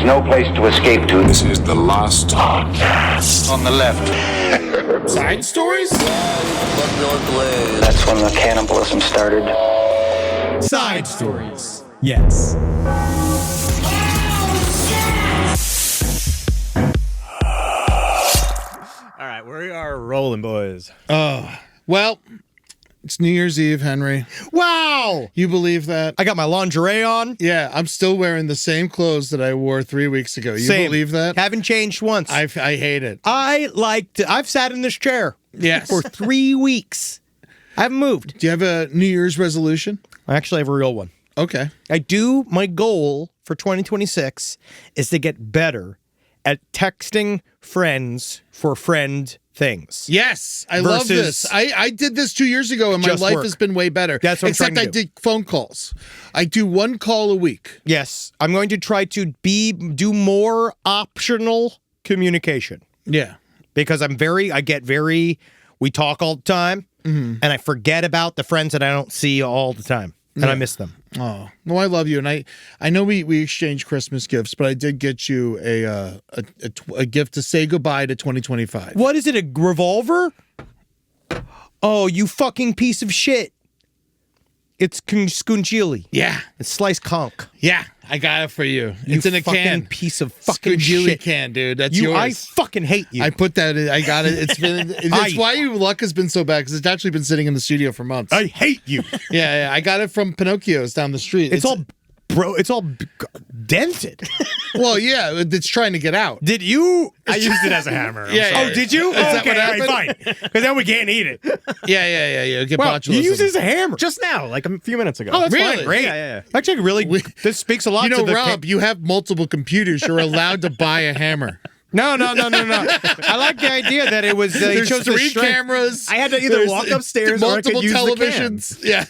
no place to escape to. This is the last podcast. On the left. Side stories? That's when the cannibalism started. Side stories. Yes. All right, we are rolling, boys. Well, it's New Year's Eve, Henry. Wow! You believe that? I got my lingerie on. Yeah, I'm still wearing the same clothes that I wore 3 weeks ago. You believe that? Haven't changed once. I hate it. I've sat in this chair Yes. for 3 weeks. I haven't moved. Do you have a New Year's resolution? I actually have a real one. Okay. My goal for 2026 is to get better at texting friends for friend things. Yes, I love this. I did this 2 years ago, and my life has been way better. That's what I'm Except trying I to do. did phone calls. I do one call a week. Yes, I'm going to try to do more optional communication Yeah. because we talk all the time, and I forget about the friends that I don't see all the time, and I miss them. Oh, well, I love you, and I know we exchanged Christmas gifts, but I did get you a gift to say goodbye to 2025. What is it, a revolver? Oh, you fucking piece of shit. It's scungili. Yeah, It's sliced conch. yeah, I got it for you. It's in a fucking can. piece of fucking Scungili shit. can, dude. That's I yours. fucking hate you. I put that in. I got it. It's been. It's why your luck has been so bad because it's actually been sitting in the studio for months. I hate you. Yeah, I got it from Pinocchio's down the street. It's all dented. Well, yeah, it's trying to get out. Did you? I used it as a hammer. Yeah. Oh, did you? that Okay, what all right, fine. Because then we can't eat it. Yeah. Get Well, you botulism. use it as a hammer. Just now, like a few minutes ago. Oh, that's Really? fine. Great. Yeah. Actually, really, this speaks a lot You to know, the... Rob, you have multiple computers. You're allowed to buy a hammer. No. I like the idea that it was... he There's chose the 3 strength. cameras. I had to either There's walk upstairs or I could multiple use televisions. Yeah.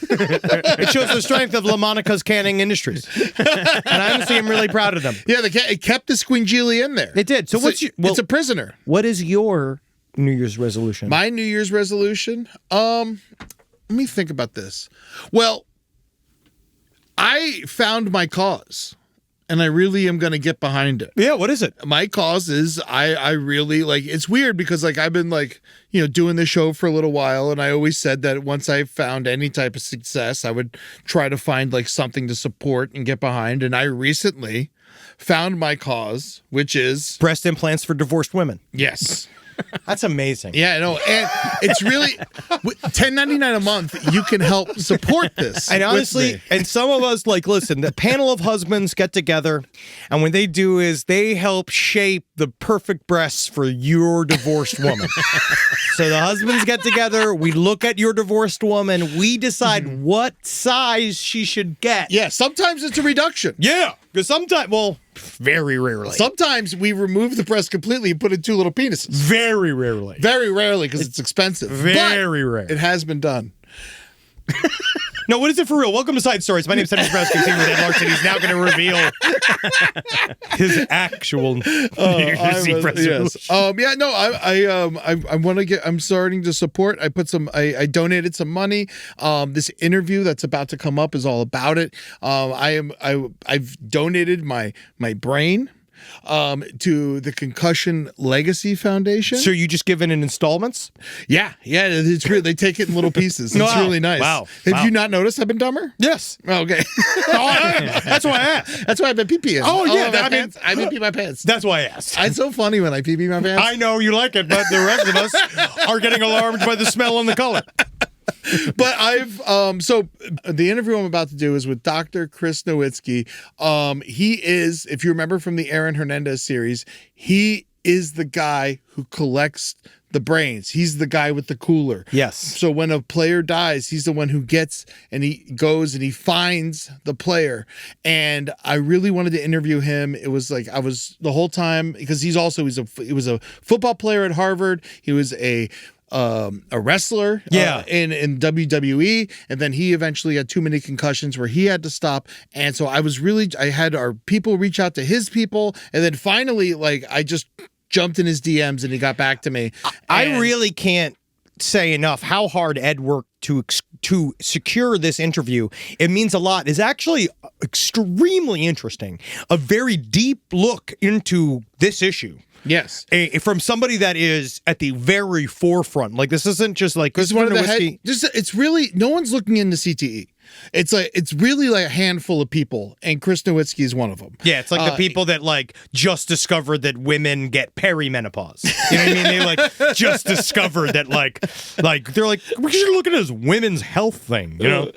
It shows the strength of LaMonica's Canning Industries. And honestly, I'm really proud of them. Yeah, it kept the squingili in there. It did. So It's a prisoner. what is your New Year's resolution? My New Year's resolution? Let me think about this. Well, I found my cause, and I really am going to get behind it. Yeah, what is it? My cause is I really it's weird because I've been doing this show for a little while, and I always said that once I found any type of success, I would try to find something to support and get behind. And I recently found my cause, which is Breast implants for divorced women. yes. That's amazing. Yeah, no, and it's really $10.99 a month. You can help support this. And with honestly, me. and some of us, listen, the panel of husbands get together, and what they do is they help shape the perfect breasts for your divorced woman. So the husbands get together, we look at your divorced woman, we decide what size she should get. Yeah, sometimes it's a reduction. Yeah, because sometimes, very rarely. Sometimes we remove the breast completely and put in 2 little penises. Very rarely. Very rarely because it's expensive. Very but rare. It has been done. No, what is it for real? Welcome to Side Stories. My name is Henry Browski. Here with Ed Larson. He's now going to reveal his actual New Year's Eve resolution. I want to get. I'm starting to support. I donated some money. This interview that's about to come up is all about it. I've donated my brain to the Concussion Legacy Foundation. So you just give it in installments? Yeah, it's really, they take it in little pieces. It's Wow. really nice. Wow. Have you not noticed I've been dumber? Yes. Oh, okay. That's why I asked. That's why I've been pee-peeing. Oh, yeah, I been pee my pants. That's why I asked. It's so funny when I pee my pants. I know you like it, but the rest of us are getting alarmed by the smell and the color. But so the interview I'm about to do is with Dr. Chris Nowinski. He is, if you remember from the Hernandez series, he is the guy who collects the brains. He's the guy with the cooler. Yes. So when a player dies, he's the one who gets and he goes and he finds the player. And I really wanted to interview him. It was I was the whole time because he was a football player at Harvard. He was a wrestler in WWE, and then he eventually had too many concussions where he had to stop. And so I had our people reach out to his people, and then finally I just jumped in his DMs and he got back to me. I really can't say enough how hard Ed worked to secure this interview. It means a lot. It's actually extremely interesting. A very deep look into this issue. Yes. From somebody that is at the very forefront. Like, this isn't just like It's one of the it's really, no one's looking into CTE. It's really like a handful of people, and Chris Nowinski is one of them. Yeah, it's like the people that like just discovered that women get perimenopause. You know what I mean? They like just discovered that like they're like, we should look at it as women's health thing, you know?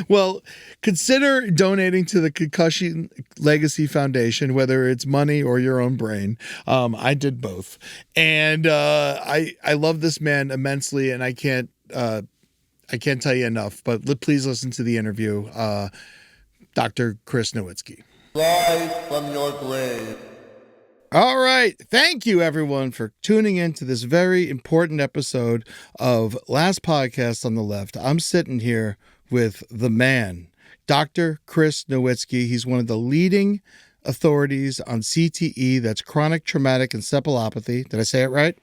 Well, consider donating to the Concussion Legacy Foundation, whether it's money or your own brain. I did both, and I love this man immensely, and I can't tell you enough, but please listen to the interview. Dr. Chris Nowinski. Rise from your grave. All right. Thank you, everyone, for tuning in to this very important episode of Last Podcast on the Left. I'm sitting here with the man, Dr. Chris Nowinski. He's one of the leading authorities on CTE, that's chronic traumatic encephalopathy. Did I say it right?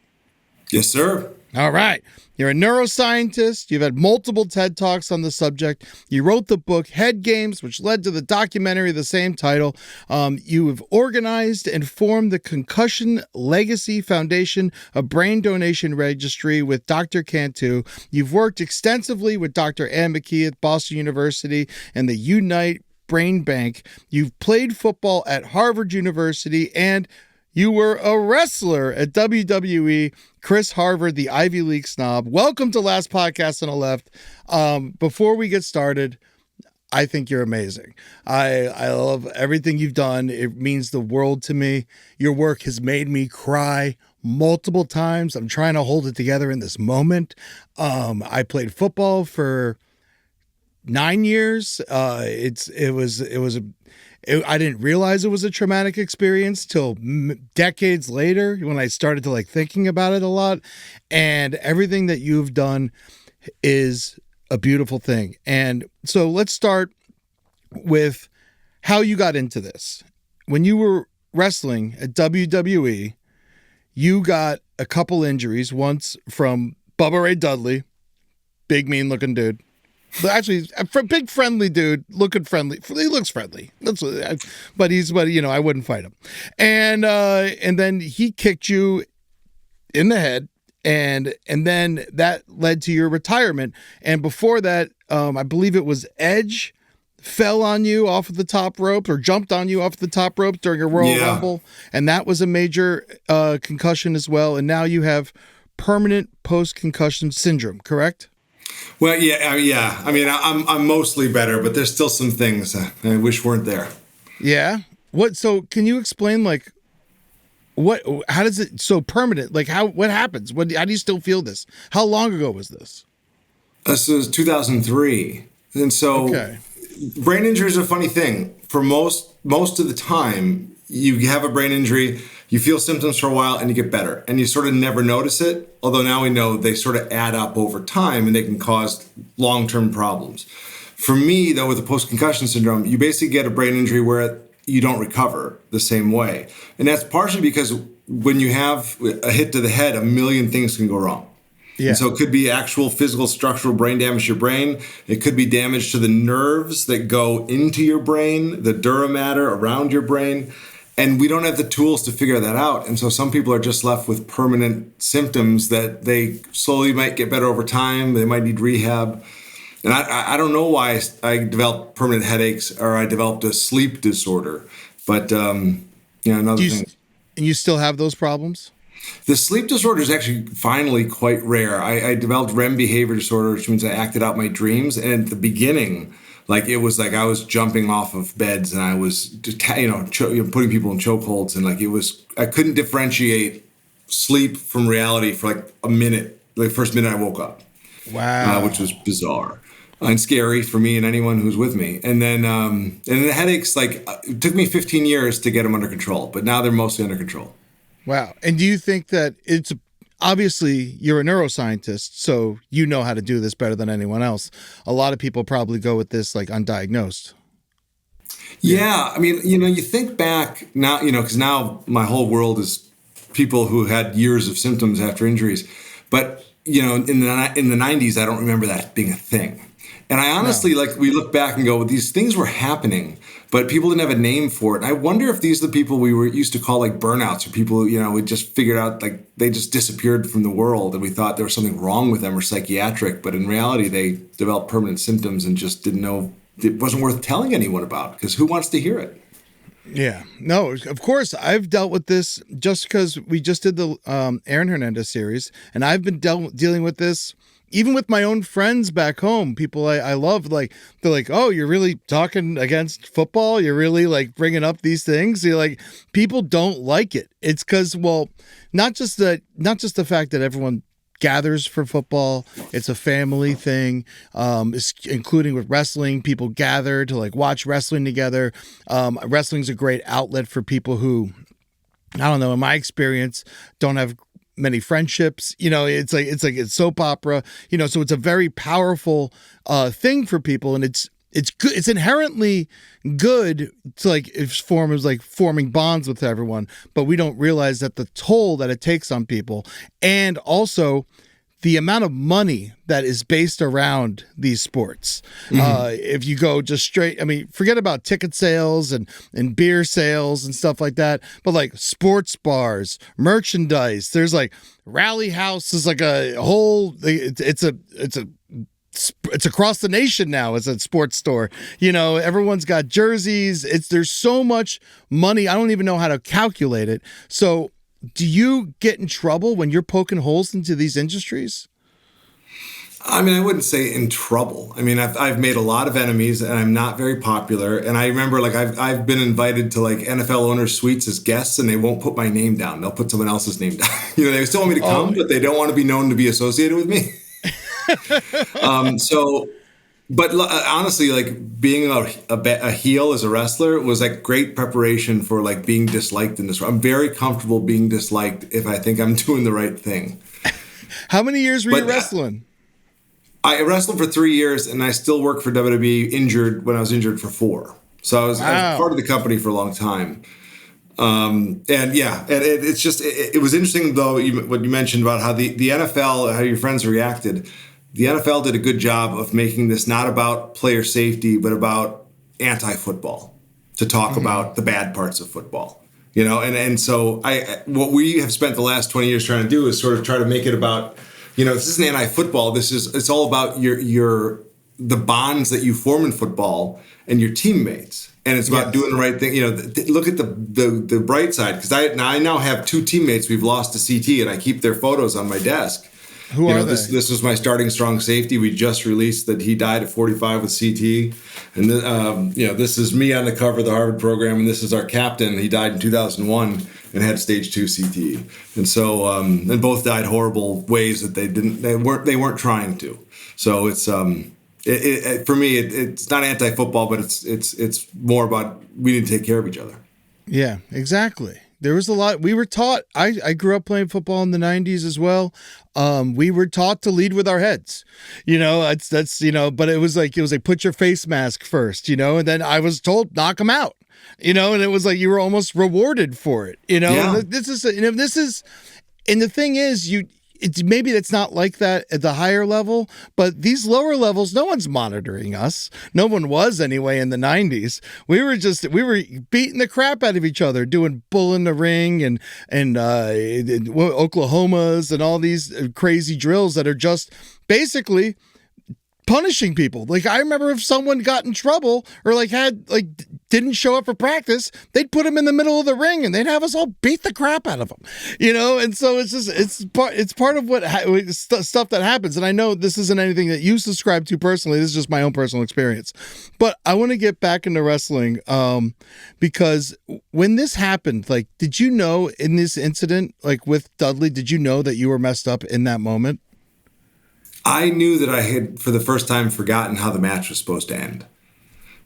Yes, sir. All right. You're a neuroscientist. You've had multiple TED Talks on the subject. You wrote the book Head Games, which led to the documentary of the same title. You have organized and formed the Concussion Legacy Foundation, a brain donation registry with Dr. Cantu. You've worked extensively with Dr. Ann McKee at Boston University and the Unite Brain Bank. You've played football at Harvard University, and you were a wrestler at WWE. Chris Harvard, the Ivy League snob. Welcome to Last Podcast on the Left. Before we get started, I think you're amazing. I love everything you've done. It means the world to me. Your work has made me cry multiple times. I'm trying to hold it together in this moment. I played football for 9 years. I didn't realize it was a traumatic experience till decades later when I started to like thinking about it a lot. And everything that you've done is a beautiful thing. And so let's start with how you got into this. When you were wrestling at WWE, you got a couple injuries, once from Bubba Ray Dudley, big mean looking dude. But actually, a big friendly dude, looking friendly. He looks friendly. But I wouldn't fight him. And then he kicked you in the head, and then that led to your retirement. And before that, I believe it was Edge fell on you off of the top rope, or jumped on you off the top rope during a Royal Rumble, and that was a major concussion as well. And now you have permanent post-concussion syndrome, correct? Well, yeah. I mean, I'm mostly better, but there's still some things I wish weren't there. Yeah. What? So, can you explain like what? How does it so permanent? Like what happens? How do you still feel this? How long ago was this? This was 2003, and so brain injury is a funny thing. For most of the time, you have a brain injury. You feel symptoms for a while and you get better, and you sort of never notice it. Although now we know they sort of add up over time and they can cause long-term problems. For me, though, with the post-concussion syndrome, you basically get a brain injury where you don't recover the same way. And that's partially because when you have a hit to the head, a million things can go wrong. Yeah. And so it could be actual physical structural brain damage to your brain. It could be damage to the nerves that go into your brain, the dura mater around your brain. And we don't have the tools to figure that out. And so some people are just left with permanent symptoms that they slowly might get better over time. They might need rehab. And I don't know why I developed permanent headaches or I developed a sleep disorder. But, another thing. And you still have those problems? The sleep disorder is actually finally quite rare. I developed REM behavior disorder, which means I acted out my dreams. And at the beginning, like it was like I was jumping off of beds and I was, putting people in chokeholds, and I couldn't differentiate sleep from reality for like a minute, like the first minute I woke up. Wow, which was bizarre and scary for me and anyone who's with me. And then the headaches, it took me 15 years to get them under control, but now they're mostly under control. Wow. And do you think that it's obviously you're a neuroscientist, so you know how to do this better than anyone else. A lot of people probably go with this like undiagnosed. Yeah. I mean, you think back now, because now my whole world is people who had years of symptoms after injuries. But in the 90s, I don't remember that being a thing. And I honestly, we look back and go, these things were happening, but people didn't have a name for it. And I wonder if these are the people we were used to call burnouts, or people, we just figured out they just disappeared from the world and we thought there was something wrong with them or psychiatric. But in reality, they developed permanent symptoms and just didn't know, it wasn't worth telling anyone about, because who wants to hear it? Yeah, no, of course I've dealt with this just because we just did the Aaron Hernandez series, and I've been dealing with this even with my own friends back home. People I love, they're like, oh, you're really talking against football? You're really bringing up these things? You're like, people don't like it. It's because, well, not just the fact that everyone gathers for football. It's a family thing, including with wrestling. People gather to watch wrestling together. Wrestling's a great outlet for people who, I don't know, in my experience, don't have many friendships. It's soap opera, so it's a very powerful thing for people, and it's good. It's inherently good to forming bonds with everyone, but we don't realize that the toll that it takes on people, and also the amount of money that is based around these sports. If you go just straight, forget about ticket sales and beer sales and stuff like that, but sports bars, merchandise, there's Rally House is a whole, it's across the nation now as a sports store. Everyone's got jerseys. There's so much money. I don't even know how to calculate it. So do you get in trouble when you're poking holes into these industries? I wouldn't say in trouble. I've made a lot of enemies, and I'm not very popular. And I remember, I've been invited to NFL owners' suites as guests, and they won't put my name down. They'll put someone else's name down. They still want me to come, but they don't want to be known to be associated with me. But honestly, being a heel as a wrestler was great preparation for being disliked in this. I'm very comfortable being disliked if I think I'm doing the right thing. How many years were you wrestling? I wrestled for 3 years, and I still work for WWE injured when I was injured for 4. So I was part of the company for a long time. It was interesting though, what you mentioned about how the NFL, how your friends reacted. The NFL did a good job of making this not about player safety, but about anti-football, to talk about the bad parts of football. So what we have spent the last 20 years trying to do is sort of try to make it about, this isn't anti-football. It's all about the bonds that you form in football and your teammates. And it's about doing the right thing. Look at the bright side, because I now have 2 teammates we've lost to CTE, and I keep their photos on my desk. Who are they? This was my starting strong safety. We just released that he died at 45 with CTE. And this is me on the cover of the Harvard program, and this is our captain. He died in 2001 and had stage 2 CTE. And so and both died horrible ways that they weren't trying to. So it's for me, it's not anti-football, but it's more about we need to take care of each other. Yeah, exactly. There was a lot we were taught. I grew up playing football in the 90s as well. We were taught to lead with our heads, that's but it was put your face mask first, and then I was told knock them out, and it was you were almost rewarded for it, Yeah. And this is, and the thing is, it's maybe that's not like that at the higher level, but these lower levels, no one's monitoring us. No one was anyway in the 90s. We were beating the crap out of each other, doing bull in the ring and Oklahomas and all these crazy drills that are just basically punishing people. I remember if someone got in trouble or didn't show up for practice, they'd put them in the middle of the ring and they'd have us all beat the crap out of them, and so it's part of what stuff that happens. And I know this isn't anything that you subscribe to personally. This is just my own personal experience, but I want to get back into wrestling because when this happened, did you know in this incident, with Dudley, did you know that you were messed up in that moment? I knew that I had, for the first time, forgotten how the match was supposed to end.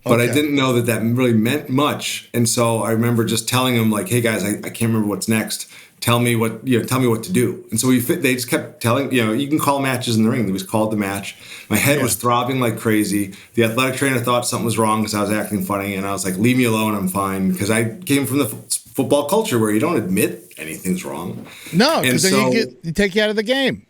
But I didn't know that really meant much. And so I remember just telling him, hey, guys, I can't remember what's next. Tell me what to do. And so they just kept telling, you can call matches in the ring. They was called the match. My head was throbbing like crazy. The athletic trainer thought something was wrong because I was acting funny. And I was like, leave me alone. I'm fine. Because I came from the football culture where you don't admit anything's wrong. No, because then you take you out of the game.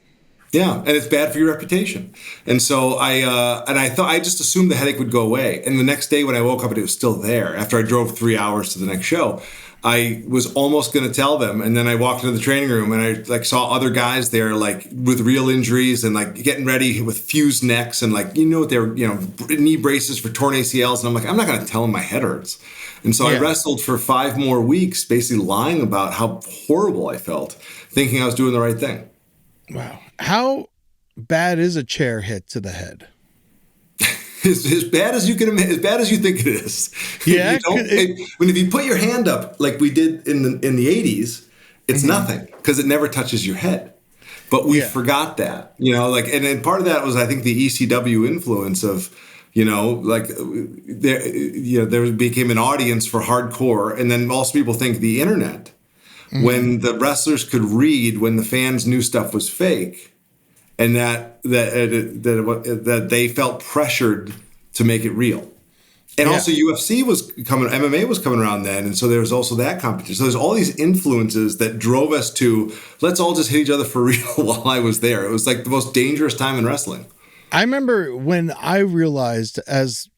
Yeah, and it's bad for your reputation. And so I thought, I just assumed the headache would go away. And the next day when I woke up and it was still there, after I drove 3 hours to the next show, I was almost going to tell them. And then I walked into the training room and I like saw other guys there like with real injuries and like getting ready with fused necks and like, they're, knee braces for torn ACLs. And I'm like, I'm not going to tell them my head hurts. And so I wrestled for 5 more weeks, basically lying about how horrible I felt, thinking I was doing the right thing. Wow. How bad is a chair hit to the head? As bad as you can imagine, as bad as you think it is. Yeah. If you put your hand up like we did in the 80s, it's nothing because it never touches your head. But we forgot that, and then part of that was, I think, the ECW influence of, there became an audience for hardcore. And then most people think the internet, when the wrestlers could read, when the fans knew stuff was fake, and that they felt pressured to make it real. And also UFC was coming, MMA was coming around then. And so there was also that competition. So there's all these influences that drove us to, let's all just hit each other for real while I was there. It was like the most dangerous time in wrestling. I remember when I realized,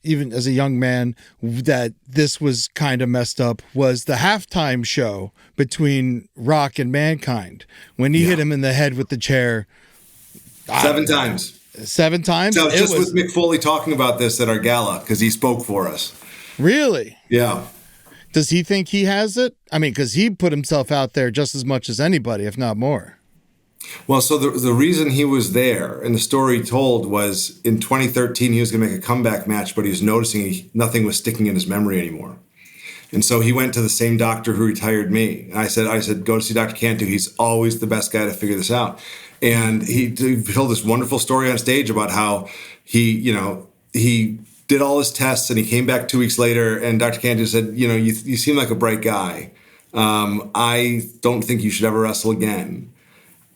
even as a young man, that this was kind of messed up, was the halftime show between Rock and Mankind when he hit him in the head with the chair. 7 times. 7 times? So just with Mick Foley talking about this at our gala because he spoke for us. Really? Yeah. Does he think he has it? I mean, because he put himself out there just as much as anybody, if not more. Well, so the reason he was there and the story he told was in 2013, he was going to make a comeback match, but he was noticing nothing was sticking in his memory anymore. And so he went to the same doctor who retired me. And I said, go to see Dr. Cantu. He's always the best guy to figure this out. And he told this wonderful story on stage about how he did all his tests and he came back 2 weeks later and Dr. Cantu said, you seem like a bright guy. I don't think you should ever wrestle again.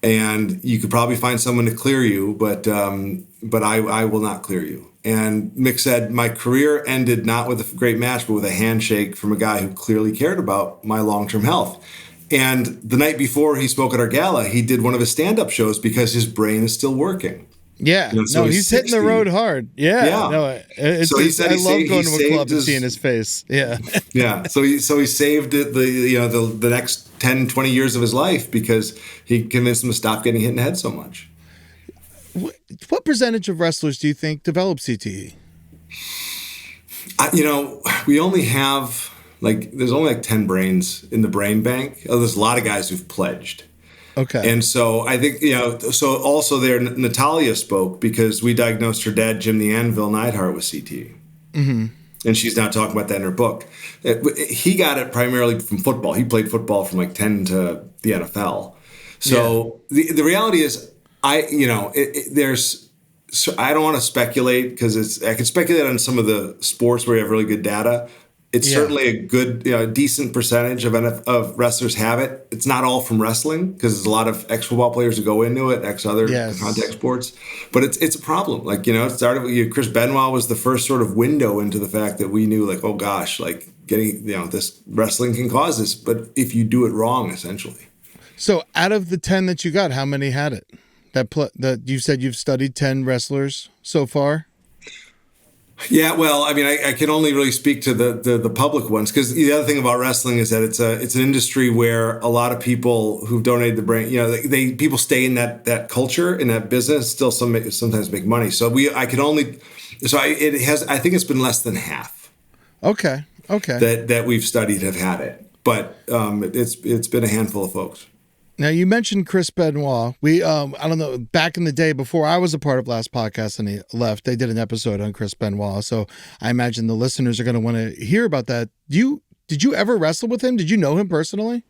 And you could probably find someone to clear you, but I will not clear you. And Mick said, my career ended not with a great match, but with a handshake from a guy who clearly cared about my long-term health. And the night before he spoke at our gala, he did one of his stand-up shows because his brain is still working. Yeah, he's hitting the road hard. Yeah. No, so he said I love going to a club and seeing his face. Yeah. Yeah. So he saved the next 10, 20 years of his life because he convinced him to stop getting hit in the head so much. What percentage of wrestlers do you think develop CTE? We only have there's only 10 brains in the brain bank. There's a lot of guys who've pledged. Okay. And so I think, so also there, Natalia spoke because we diagnosed her dad, Jim the Anvil Neidhart, with CTE. Mm-hmm. And she's now talking about that in her book. He got it primarily from football. He played football from 10 to the NFL. So the reality is, I don't want to speculate because I can speculate on some of the sports where you have really good data. It's certainly a good, decent percentage of wrestlers have it. It's not all from wrestling because there's a lot of ex-football players who go into it, ex-other contact sports. But it's a problem. It started with Chris Benoit was the first sort of window into the fact that we knew oh gosh, getting, this wrestling can cause this, but if you do it wrong, essentially. So out of the 10 that you got, how many had it? That you said you've studied 10 wrestlers so far? Yeah, well, I mean, I can only really speak to the public ones because the other thing about wrestling is that it's an industry where a lot of people who've donated the brain, people stay in that culture, in that business, still sometimes make money. So I think it's been less than half. Okay. That we've studied have had it, but it's been a handful of folks. Now, you mentioned Chris Benoit. We, I don't know, back in the day before I was a part of last podcast and he left, they did an episode on Chris Benoit. So I imagine the listeners are going to want to hear about that. Did you ever wrestle with him? Did you know him personally?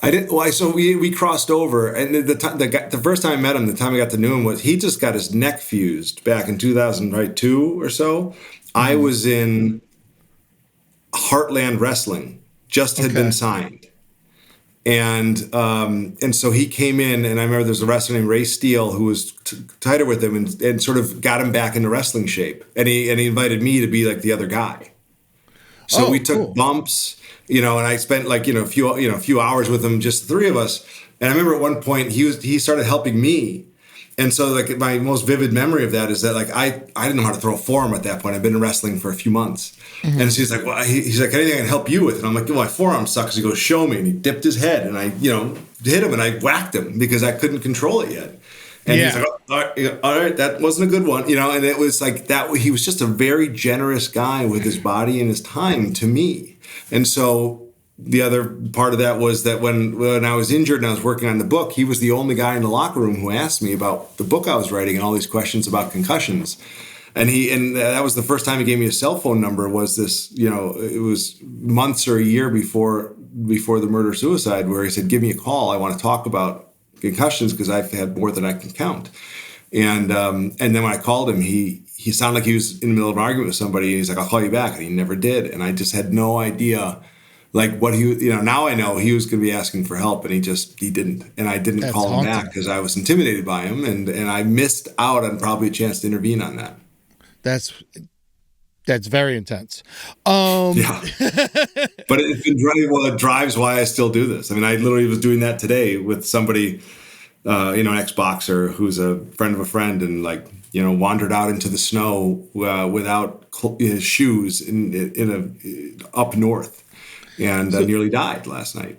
I didn't. Well, so we crossed over, and the first time I met him, the time I got to know him was he just got his neck fused back in 2002 or so. Mm-hmm. I was in Heartland Wrestling, just had been signed. And so he came in, and I remember there was a wrestler named Ray Steele who was tighter with him and sort of got him back into wrestling shape. And he invited me to be the other guy. So we took bumps, and I spent a few hours with him, just the three of us. And I remember at one point he started helping me, And so like my most vivid memory of that is that like I didn't know how to throw a forearm at that point. I've been in wrestling for a few months. And so he's like, well, he's like, anything I can help you with? And I'm like, well, my forearm sucks. He goes, show me. And he dipped his head and I, hit him and I whacked him because I couldn't control it yet. And he's like, oh, all right, that wasn't a good one, and it was like that. He was just a very generous guy with his body and his time to me. And so the other part of that was that when I was injured and I was working on the book, he was the only guy in the locker room who asked me about the book I was writing and all these questions about concussions. And that was the first time he gave me a cell phone number. Was this, it was months or a year before the murder-suicide, where he said, give me a call. I want to talk about concussions because I've had more than I can count. And then when I called him, he sounded like he was in the middle of an argument with somebody. And he's like, I'll call you back. And he never did. And I just had no idea, like what now I know he was going to be asking for help and he didn't. And I didn't call him back because I was intimidated by him. And I missed out on probably a chance to intervene on that. That's very intense. Yeah. But it's been running. Well, it drives why I still do this. I mean, I literally was doing that today with somebody, an ex-boxer who's a friend of a friend and wandered out into the snow without his shoes in up north and nearly died last night.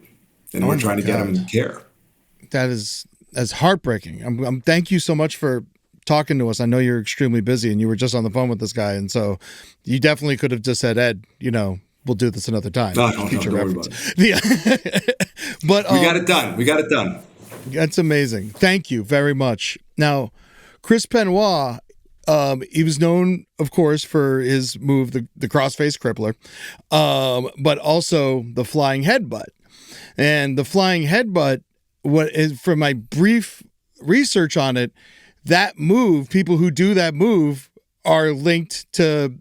And we're trying to get him care. That's heartbreaking. Thank you so much for talking to us. I know you're extremely busy and you were just on the phone with this guy. And so you definitely could have just said, Ed, we'll do this another time. No, don't worry about it. Yeah. But we got it done. That's amazing. Thank you very much. Now, Chris Benoit, he was known, of course, for his move, the crossface crippler, but also the flying headbutt. And the flying headbutt, from my brief research on it, that move, people who do that move are linked to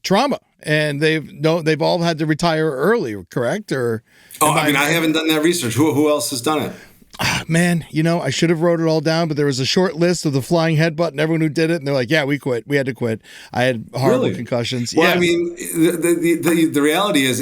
trauma, and they've all had to retire early, correct? Or I haven't done that research. Who else has done it? Man, I should have wrote it all down, but there was a short list of the flying headbutt and everyone who did it, and they're like, yeah, we quit. We had to quit. I had horrible concussions. Well, yeah. I mean, the reality is,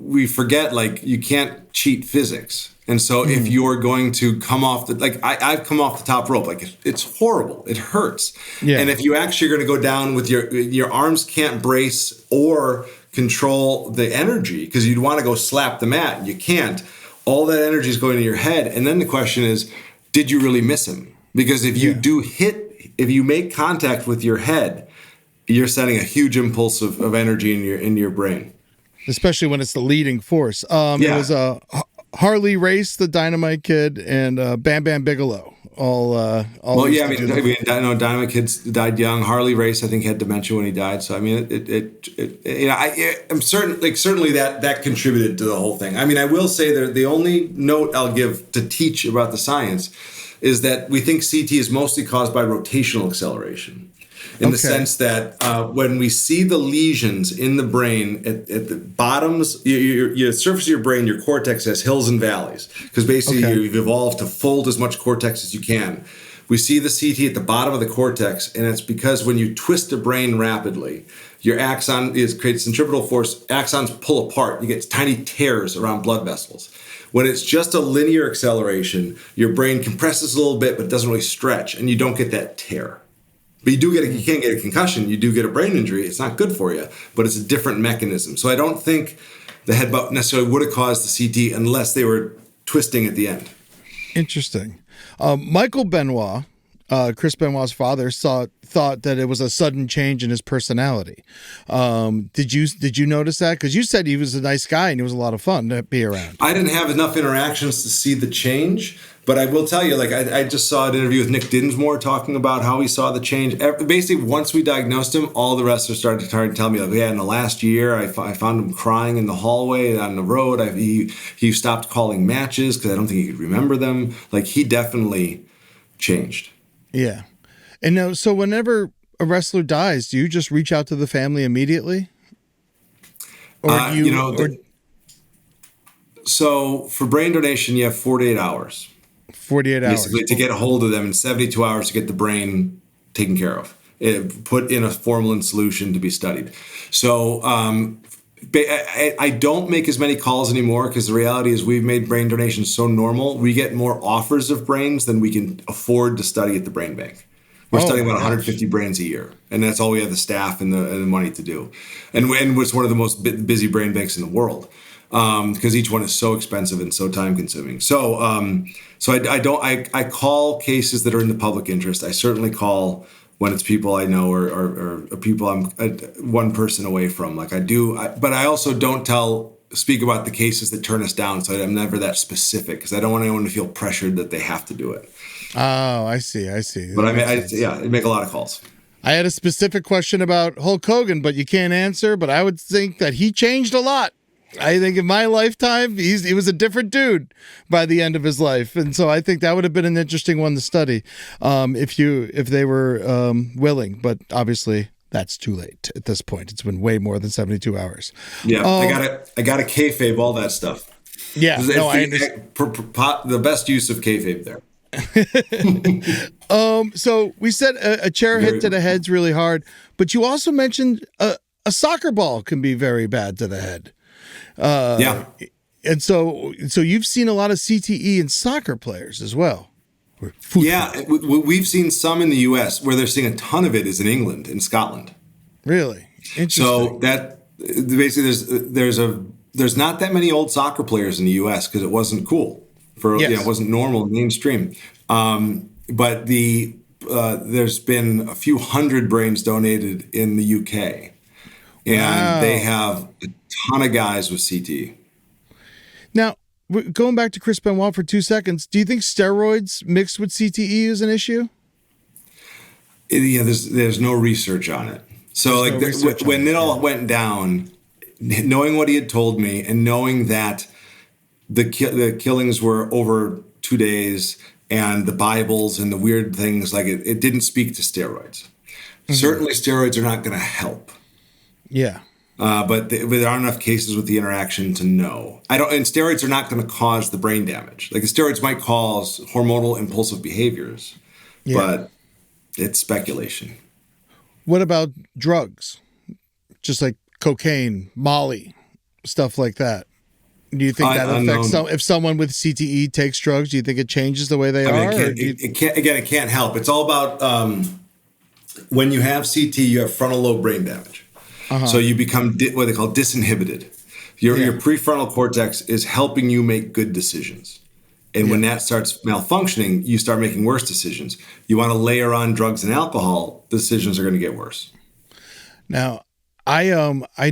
we forget, you can't cheat physics. And so if you're going to come off I've come off the top rope, it's horrible. It hurts. Yeah. And if you actually are going to go down with your arms can't brace or control the energy because you'd want to go slap the mat and you can't. All that energy is going to your head. And then the question is, did you really miss him? Because if you make contact with your head, you're sending a huge impulse of energy in your brain. Especially when it's the leading force. It was Harley Race, the Dynamite Kid, and Bam Bam Bigelow. Dynamite Kid died young. Harley Race, I think, had dementia when he died. So I mean, I'm certain, certainly that contributed to the whole thing. I mean, I will say that the only note I'll give to teach about the science is that we think CT is mostly caused by rotational acceleration. In the sense that when we see the lesions in the brain at the bottoms, your surface of your brain, your cortex has hills and valleys because basically you've evolved to fold as much cortex as you can. We see the CT at the bottom of the cortex, and it's because when you twist the brain rapidly, your axon creates centripetal force. Axons pull apart. You get tiny tears around blood vessels. When it's just a linear acceleration, your brain compresses a little bit, but it doesn't really stretch, and you don't get that tear. But you can't get a concussion. You do get a brain injury. It's not good for you, but it's a different mechanism. So I don't think the headbutt necessarily would have caused the CT unless they were twisting at the end. Interesting. Michael Benoit, Chris Benoit's father, thought that it was a sudden change in his personality. Did you notice that? Because you said he was a nice guy and he was a lot of fun to be around. I didn't have enough interactions to see the change. But I will tell you, I just saw an interview with Nick Dinsmore talking about how he saw the change. Basically, once we diagnosed him, all the wrestlers started to tell me, in the last year, I found him crying in the hallway on the road. He stopped calling matches because I don't think he could remember them. He definitely changed. Yeah. And now, so whenever a wrestler dies, do you just reach out to the family immediately? Or do you... So for brain donation, you have 48 hours. 48 hours. Basically, to get a hold of them in 72 hours to get the brain taken care of, put in a formalin solution to be studied. So I don't make as many calls anymore because the reality is we've made brain donations so normal. We get more offers of brains than we can afford to study at the brain bank. We're studying about 150 brains a year, and that's all we have the staff and the money to do. And it's one of the most busy brain banks in the world because each one is so expensive and so time consuming. So I call cases that are in the public interest. I certainly call when it's people I know or people I'm one person away from, like I do. But I also don't speak about the cases that turn us down. So I'm never that specific because I don't want anyone to feel pressured that they have to do it. Oh, I see. But I make a lot of calls. I had a specific question about Hulk Hogan, but you can't answer. But I would think that he changed a lot. I think in my lifetime, he was a different dude by the end of his life, and so I think that would have been an interesting one to study if they were willing. But obviously, that's too late at this point. It's been way more than 72 hours. Yeah, I got to kayfabe all that stuff. Yeah, no, I understand. The best use of kayfabe there. So we said a chair hit to the head's really hard, but you also mentioned a soccer ball can be very bad to the head. Yeah. And so you've seen a lot of CTE in soccer players as well. Yeah, we've seen some in the U.S. where they're seeing a ton of it is in England and Scotland. Really interesting. So that basically there's not that many old soccer players in the U.S. because it wasn't cool it wasn't normal mainstream. But there's been a few hundred brains donated in the UK, and they have a ton of guys with CTE. Now, going back to Chris Benoit for 2 seconds, do you think steroids mixed with CTE is an issue? Yeah, there's no research on it. So when it all went down, knowing what he had told me and knowing that the killings were over 2 days and the Bibles and the weird things, like it didn't speak to steroids. Mm-hmm. Certainly steroids are not going to help. Yeah. But there aren't enough cases with the interaction to know. And steroids are not going to cause the brain damage. Like the steroids might cause hormonal impulsive behaviors, but it's speculation. What about drugs? Just like cocaine, Molly, stuff like that. Do you think that affects if someone with CTE takes drugs? Do you think it changes the way they are? It can't help. It's all about when you have CTE, you have frontal lobe brain damage. Uh-huh. So you become what they call disinhibited. Your prefrontal cortex is helping you make good decisions. And when that starts malfunctioning, you start making worse decisions. You want to layer on drugs and alcohol, decisions are going to get worse. Now, I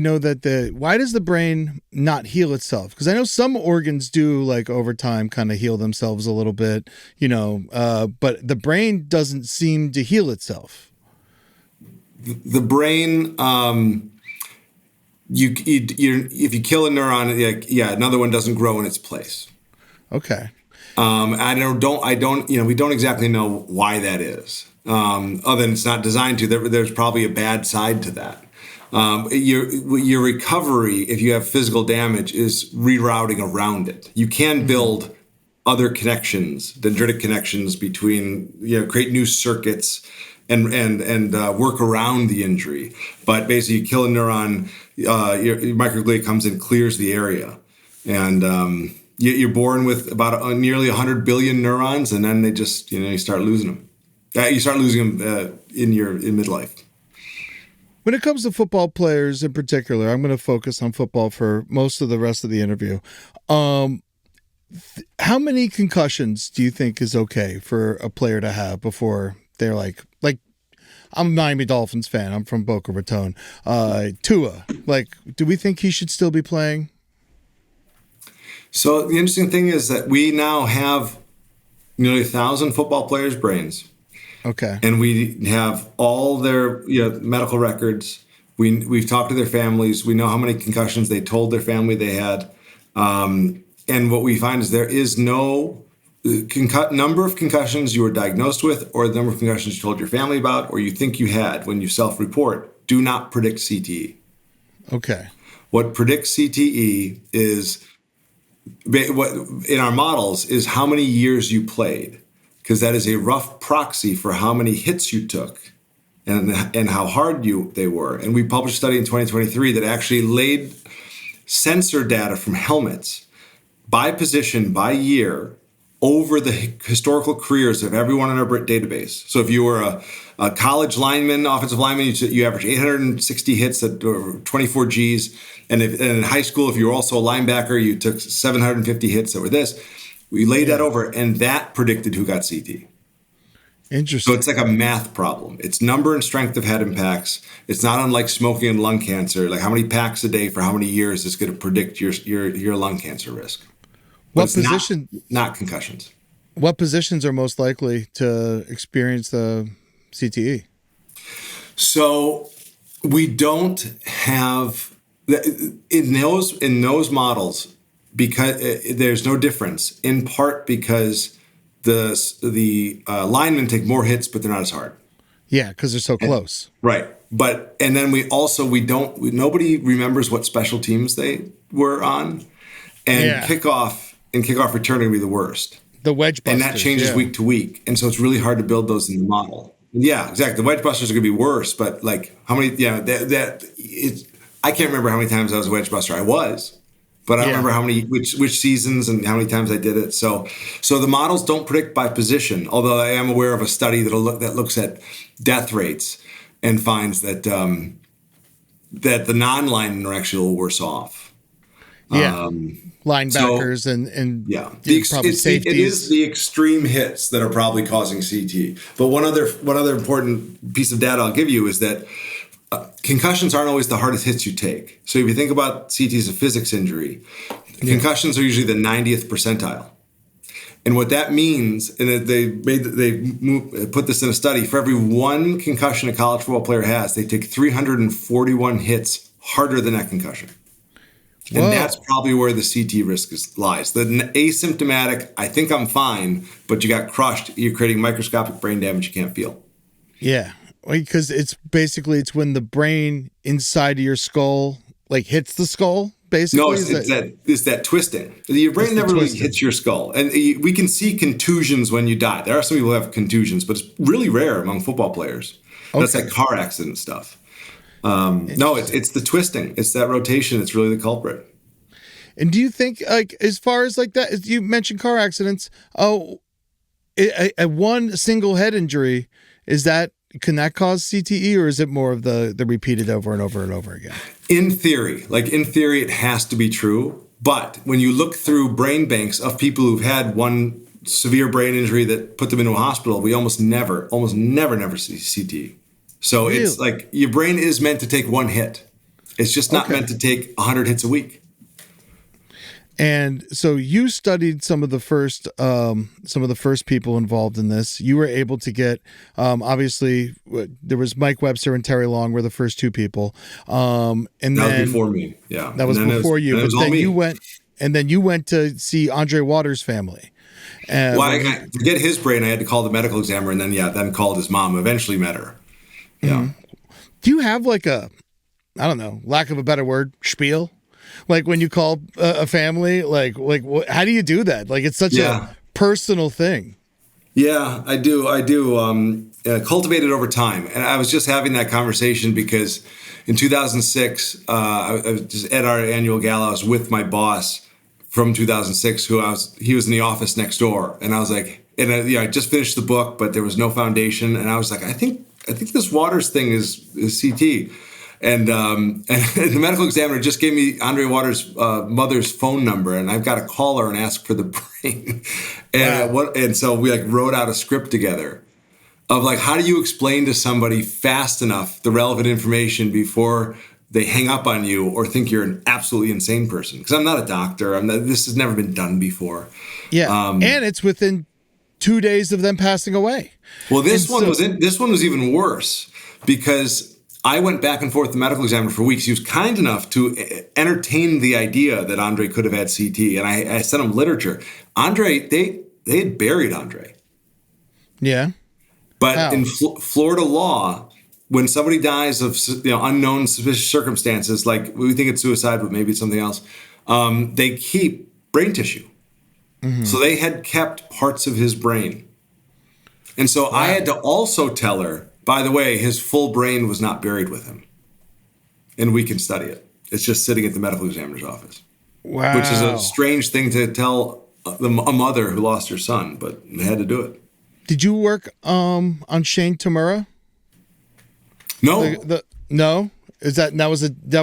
know that why does the brain not heal itself? Because I know some organs do, like over time, kind of heal themselves a little bit, but the brain doesn't seem to heal itself. The brain, if you kill a neuron, another one doesn't grow in its place. Okay. We don't exactly know why that is. Other than it's not designed to. There's probably a bad side to that. Your recovery, if you have physical damage, is rerouting around it. You can build other connections, dendritic connections between, create new circuits and work around the injury. But basically, you kill a neuron, your microglia comes in, clears the area, and you're born with about nearly 100 billion neurons, and then they just, you start losing them. You start losing them in midlife. When it comes to football players in particular, I'm going to focus on football for most of the rest of the interview. How many concussions do you think is okay for a player to have before they're like I'm a Miami Dolphins fan. I'm from Boca Raton. Tua, do we think he should still be playing? So the interesting thing is that we now have nearly 1,000 football players' brains. Okay. And we have all their medical records. We've talked to their families. We know how many concussions they told their family they had. And what we find is there is no number of concussions you were diagnosed with or the number of concussions you told your family about or you think you had when you self-report do not predict CTE. Okay. What predicts CTE is, what in our models, is how many years you played, because that is a rough proxy for how many hits you took and how hard they were. And we published a study in 2023 that actually laid sensor data from helmets by position, by year, over the historical careers of everyone in our database. So if you were a college lineman, offensive lineman, you average 860 hits at 24 Gs. And in high school, if you were also a linebacker, you took 750 hits that were this. We laid that over, and that predicted who got CTE. Interesting. So it's like a math problem. It's number and strength of head impacts. It's not unlike smoking and lung cancer. Like how many packs a day for how many years is going to predict your lung cancer risk. What position? Not concussions. What positions are most likely to experience the CTE? So we don't have in those models, because there's no difference. In part because the linemen take more hits, but they're not as hard. Yeah, because they're so close. Right. And then nobody remembers what special teams they were on, and kickoff return are be the worst. The wedge busters, and that changes week to week, and so it's really hard to build those in the model. Yeah, exactly. The wedge busters are going to be worse, but like how many? Yeah, I can't remember how many times I was a wedge buster. I was, but I don't remember how many, which seasons and how many times I did it. So the models don't predict by position. Although I am aware of a study that looks at death rates and finds that that the non-linemen are actually a little worse off. Yeah. Linebackers and probably safeties. It is the extreme hits that are probably causing CTE. But one other important piece of data I'll give you is that concussions aren't always the hardest hits you take. So if you think about CTE as a physics injury, concussions are usually the 90th percentile. And what that means, and they put this in a study, for every one concussion a college football player has, they take 341 hits harder than that concussion. And that's probably where the CTE risk lies. The asymptomatic, I think I'm fine, but you got crushed. You're creating microscopic brain damage you can't feel. Yeah, because it's when the brain inside of your skull hits the skull. Basically, no, it's that twisting. Your brain never really hits your skull, and we can see contusions when you die. There are some people who have contusions, but it's really rare among football players. Okay. That's like car accident stuff. No, it's the twisting. It's that rotation. It's really the culprit. And do you think, as far as that, you mentioned car accidents? Oh, a one single head injury, can that cause CTE, or is it more of the repeated over and over and over again? In theory, it has to be true. But when you look through brain banks of people who've had one severe brain injury that put them into a hospital, we almost never see CTE. So really? It's like your brain is meant to take one hit. It's just not meant to take 100 hits a week. And so you studied some of the first people involved in this. You were able to get, obviously, there was Mike Webster and Terry Long were the first two people. And that was before me. Yeah, that was before you. But then you went to see Andre Waters' family. To get his brain, I had to call the medical examiner, and then called his mom. Eventually met her. Yeah. Mm-hmm. Do you have I don't know, lack of a better word, spiel? When you call a family, how do you do that? It's such a personal thing. Yeah, I do. Cultivate it over time. And I was just having that conversation because in 2006, I was just at our annual gala. I was with my boss from 2006, he was in the office next door. And I was like, I just finished the book, but there was no foundation. And I was like, I think this Waters thing is CT. And the medical examiner just gave me Andre Waters' mother's phone number, and I've got to call her and ask for the brain. And so we wrote out a script together of how do you explain to somebody fast enough the relevant information before they hang up on you or think you're an absolutely insane person? Because I'm not a doctor. This has never been done before. Yeah, and it's within 2 days of them passing away. Well, this one was even worse because I went back and forth with the medical examiner for weeks. He was kind enough to entertain the idea that Andre could have had CT, and I sent him literature. Andre, they had buried Andre. Yeah. But in Florida law, when somebody dies of unknown suspicious circumstances, we think it's suicide, but maybe it's something else, they keep brain tissue. Mm-hmm. So they had kept parts of his brain. And so I had to also tell her, by the way, his full brain was not buried with him. And we can study it. It's just sitting at the medical examiner's office, Wow. which is a strange thing to tell a mother who lost her son, but they had to do it. Did you work on Shane Tamura? No, No. Is that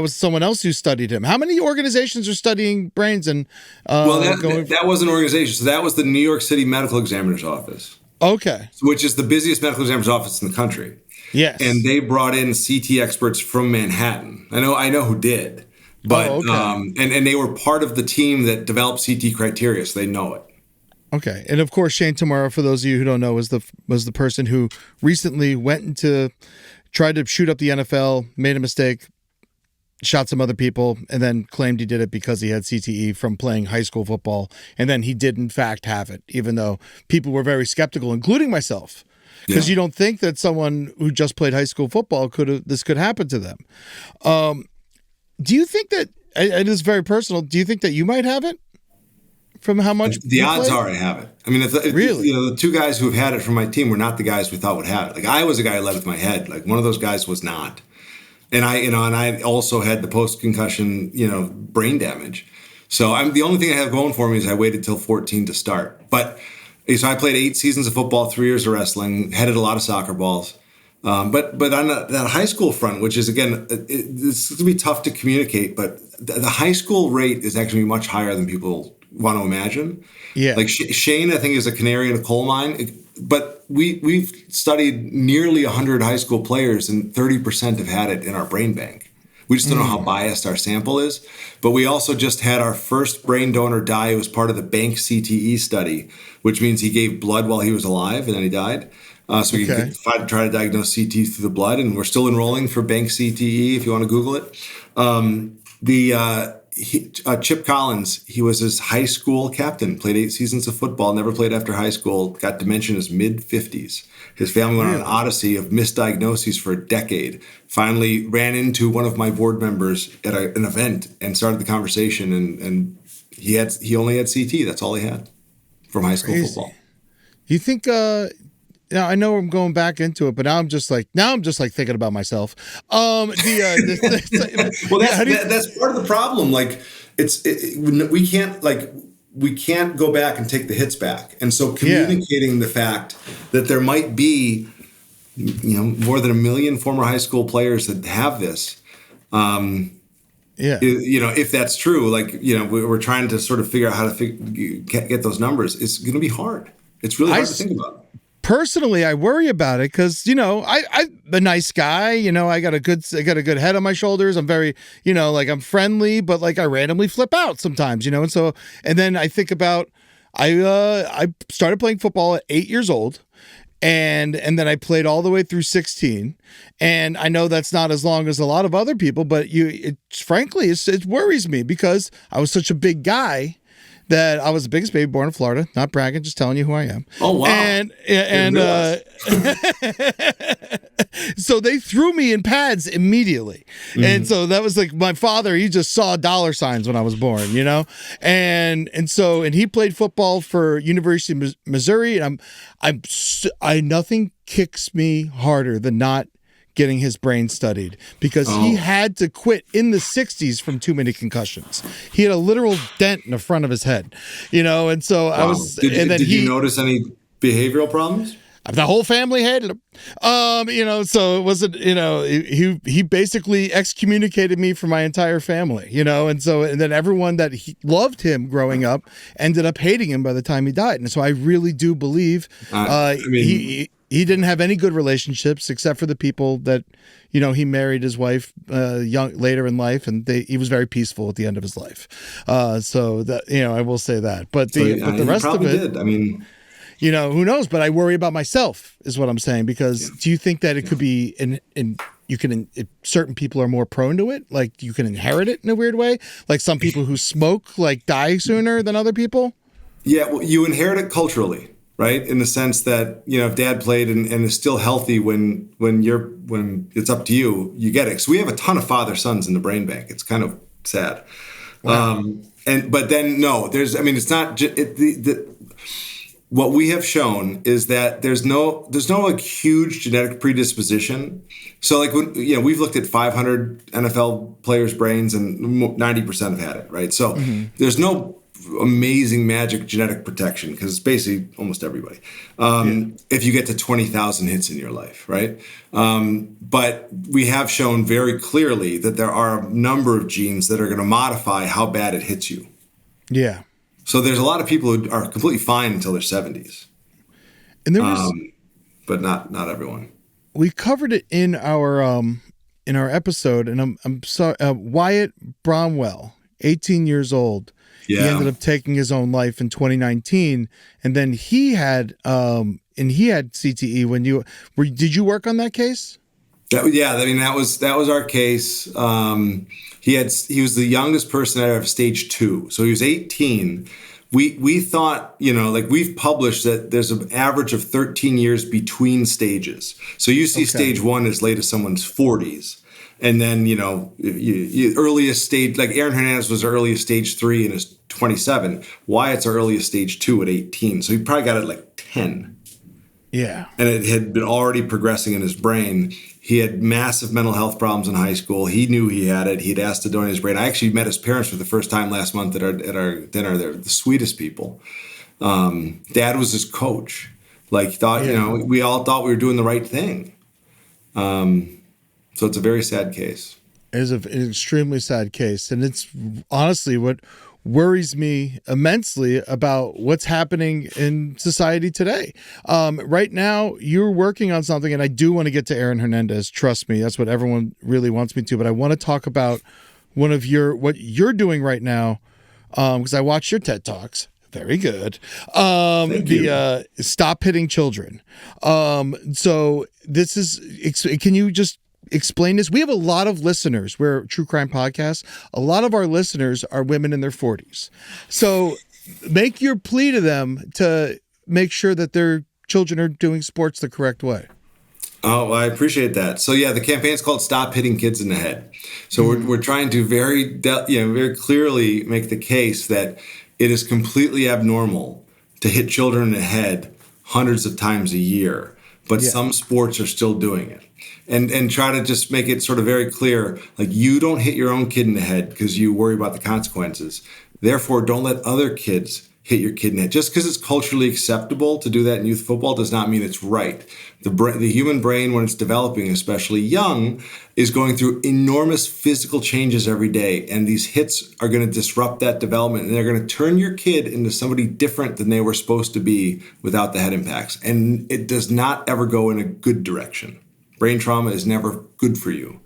was someone else who studied him? How many organizations are studying brains and that was an organization. So that was the New York City Medical Examiner's Office, Okay. which is the busiest medical examiner's office in the country. Yes. And they brought in CT experts from Manhattan. I know who did, but and they were part of the team that developed CT criteria, so they know it. Okay. And of course, Shane Tamura, for those of you who don't know, was the person who recently tried to shoot up the NFL, made a mistake, shot some other people, and then claimed he did it because he had CTE from playing high school football. And then he did, in fact, have it, even though people were very skeptical, including myself, because you don't think that someone who just played high school football this could happen to them. Do you think that, it is very personal, do you think that you might have it? From how much the odds are I have it. I mean, Really? the two guys who've had it from my team were not the guys we thought would have it. Like I was a guy who led with my head. Like one of those guys was not. And I also had the post-concussion, brain damage. So the only thing I have going for me is I waited till 14 to start. But so I played 8 seasons of football, 3 years of wrestling, headed a lot of soccer balls. But on that high school front, which is, again, it's going to be tough to communicate, but the high school rate is actually much higher than people want to imagine. Yeah. Like Shane, I think, is a canary in a coal mine. But we've studied nearly 100 high school players, and 30% have had it in our brain bank. We just don't know how biased our sample is. But we also just had our first brain donor die who was part of the bank CTE study, which means he gave blood while he was alive and then he died. So we can try to diagnose CTE through the blood, and we're still enrolling for bank CTE if you want to Google it. Chip Collins, he was his high school captain, played 8 seasons of football, never played after high school, got dementia in his mid-50s. His family went on an odyssey of misdiagnoses for a decade, finally ran into one of my board members at an event and started the conversation, and he only had CT. That's all he had from high school football. You think now I know I'm going back into it, but now I'm just like thinking about myself. Well, that's part of the problem. Like we can't go back and take the hits back, and so communicating the fact that there might be, more than 1 million former high school players that have this. If that's true, we're trying to sort of figure out how to get those numbers. It's going to be hard. It's really hard to think about. Personally, I worry about it because, I'm a nice guy. I got a good head on my shoulders. I'm very, I'm friendly, but I randomly flip out sometimes, and then I think about, I started playing football at 8 years old. And then I played all the way through 16. And I know that's not as long as a lot of other people, but frankly, it worries me because I was such a big guy that I was the biggest baby born in Florida. Not bragging, just telling you who I am. Oh, wow. And so they threw me in pads immediately. Mm-hmm. And so that was my father, he just saw dollar signs when I was born, And he played football for University of Missouri, and nothing kicks me harder than not getting his brain studied because he had to quit in the 60s from too many concussions. He had a literal dent in the front of his head, and so I was. Did you notice any behavioral problems? The whole family hated him. So it wasn't, he basically excommunicated me from my entire family, and then everyone that loved him growing up ended up hating him by the time he died. And so I really do believe he didn't have any good relationships except for the people that, he married his wife later in life, and he was very peaceful at the end of his life. So that, I will say that. But the rest of it, did. Who knows? But I worry about myself, is what I'm saying. Because do you think that it could be certain people are more prone to it? Like you can inherit it in a weird way? Like some people who smoke die sooner than other people? Yeah, well, you inherit it culturally, right? In the sense that, if dad played and is still healthy when it's up to you, you get it. So we have a ton of father sons in the brain bank. It's kind of sad. Wow. But then no, it's not what we have shown is that there's no like huge genetic predisposition. So like we've looked at 500 NFL players' brains and 90% have had it, right? So there's no amazing magic genetic protection because it's basically almost everybody. If you get to 20,000 hits in your life, right? But we have shown very clearly that there are a number of genes that are going to modify how bad it hits you. Yeah. So there's a lot of people who are completely fine until their 70s. And there was, but not everyone. we covered it in our episode, and I'm sorry, Wyatt Bromwell, 18 years old. Yeah. He ended up taking his own life in 2019, and then he had CTE when did you work on that case? That was our case. He was the youngest person out of stage 2. So he was 18. We thought, we've published that there's an average of 13 years between stages. So you see stage 1 as late as someone's 40s. And then, earliest stage, like Aaron Hernandez was earliest stage 3 and is 27. Wyatt's our earliest stage 2 at 18. So he probably got it at like 10. Yeah. And it had been already progressing in his brain. He had massive mental health problems in high school. He knew he had it. He'd asked to donate his brain. I actually met his parents for the first time last month at our dinner. They're the sweetest people. Dad was his coach. We all thought we were doing the right thing. So it's a very sad case. It is an extremely sad case. And it's honestly what worries me immensely about what's happening in society today. Right now, you're working on something, and I do want to get to Aaron Hernandez. Trust me, that's what everyone really wants me to. But I want to talk about what you're doing right now, because I watched your TED Talks. Very good. Stop hitting children. So this is. Can you just explain this? We have a lot of listeners. We're a true crime podcast. A lot of our listeners are women in their 40s. So make your plea to them to make sure that their children are doing sports the correct way. Oh, I appreciate that. So yeah, the campaign is called "Stop Hitting Kids in the Head." So we're trying to very clearly make the case that it is completely abnormal to hit children in the head hundreds of times a year, but some sports are still doing it. And try to just make it sort of very clear, like, you don't hit your own kid in the head because you worry about the consequences. Therefore, don't let other kids hit your kid in the head. Just because it's culturally acceptable to do that in youth football does not mean it's right. The human brain, when it's developing, especially young, is going through enormous physical changes every day. And these hits are going to disrupt that development. And they're going to turn your kid into somebody different than they were supposed to be without the head impacts. And it does not ever go in a good direction. Brain trauma is never good for you.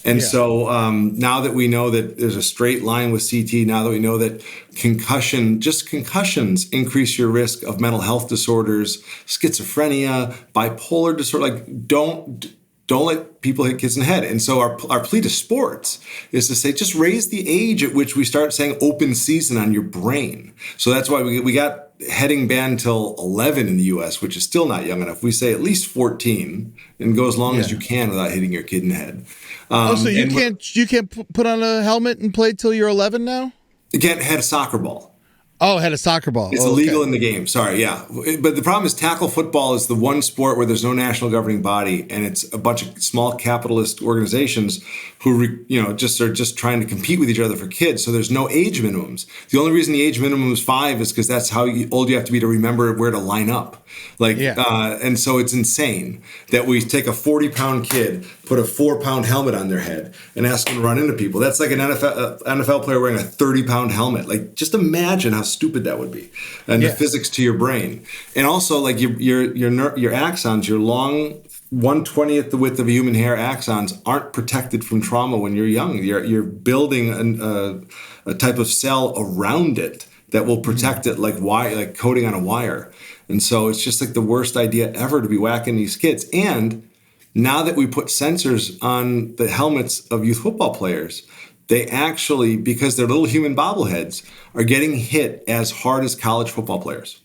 And so now that we know that there's a straight line with CTE, now that we know that concussions increase your risk of mental health disorders, schizophrenia, bipolar disorder, like don't let people hit kids in the head. And so our plea to sports is to say, just raise the age at which we start saying open season on your brain. So that's why we got heading banned till 11 in the U.S., which is still not young enough. We say at least 14 and go as long as you can without hitting your kid in the head. So you can't put on a helmet and play till you're 11 now? You can't head a soccer ball. Oh, had a soccer ball. It's illegal in the game. Sorry, yeah. But the problem is tackle football is the one sport where there's no national governing body, and it's a bunch of small capitalist organizations who just trying to compete with each other for kids. So there's no age minimums. The only reason the age minimum is 5 is because that's how old you have to be to remember where to line up. And so it's insane that we take a 40-pound kid, put a 4-pound helmet on their head, and ask them to run into people. That's like an NFL player wearing a 30-pound helmet. Like, just imagine how stupid that would be, and the physics to your brain. And also, like, your axons, your long 1/20th the width of a human hair axons aren't protected from trauma when you're young. You're building a type of cell around it that will protect it like coating on a wire. And so it's just like the worst idea ever to be whacking these kids. And now that we put sensors on the helmets of youth football players, they actually, because they're little human bobbleheads, are getting hit as hard as college football players.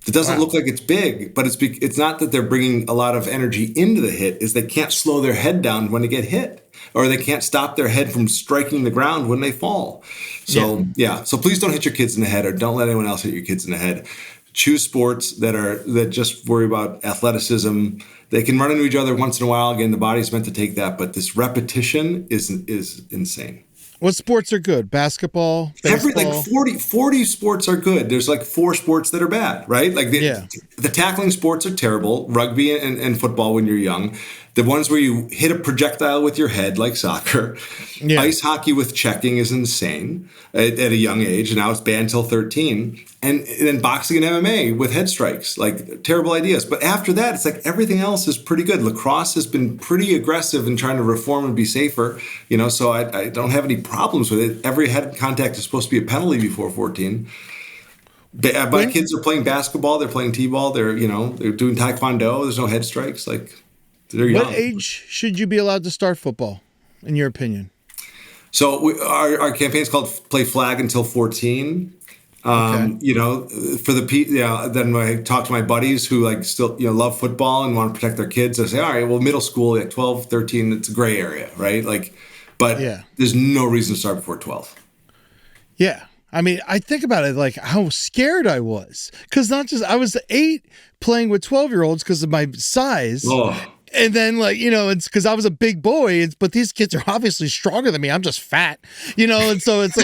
It doesn't look like it's big, but it's not that they're bringing a lot of energy into the hit, is they can't slow their head down when they get hit, or they can't stop their head from striking the ground when they fall. So, so please don't hit your kids in the head, or don't let anyone else hit your kids in the head. choose sports that just worry about athleticism. They can run into each other once in a while. Again, the body's meant to take that, but this repetition is insane. What sports are good? Basketball, baseball? 40 sports are good. There's like 4 sports that are bad, right? Like the tackling sports are terrible. Rugby and football when you're young. The ones where you hit a projectile with your head, like soccer. Yeah. Ice hockey with checking is insane at a young age. And now it's banned till 13. And then boxing and MMA with head strikes, like terrible ideas. But after that, it's like everything else is pretty good. Lacrosse has been pretty aggressive in trying to reform and be safer. So I don't have any problems with it. Every head contact is supposed to be a penalty before 14. My kids are playing basketball. They're playing t-ball. They're doing taekwondo. There's no head strikes. Like, they're young. What age should you be allowed to start football, in your opinion? So our campaign is called Play Flag Until 14. Okay. For then when I talk to my buddies who still love football and want to protect their kids, I say, all right, well, middle school at 12, 13, it's a gray area, right? But there's no reason to start before 12. Yeah. I mean, I think about it like how scared I was. Because I was 8 playing with 12-year-olds because of my size. Oh. And then, it's because I was a big boy, but these kids are obviously stronger than me. I'm just fat, and so it's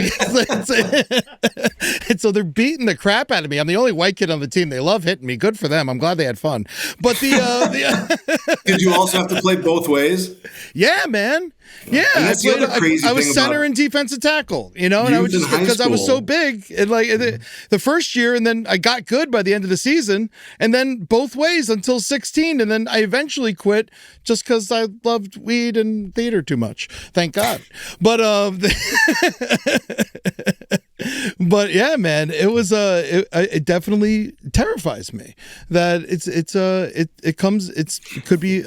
and so they're beating the crap out of me. I'm the only white kid on the team. They love hitting me. Good for them. I'm glad they had fun. But Did you also have to play both ways? Yeah, man. Yeah, I was center and defensive tackle, and I was just because I was so big, and the first year, and then I got good by the end of the season, and then both ways until 16, and then I eventually quit just because I loved weed and theater too much. Thank God. But but yeah, man, it was it definitely terrifies me that it could be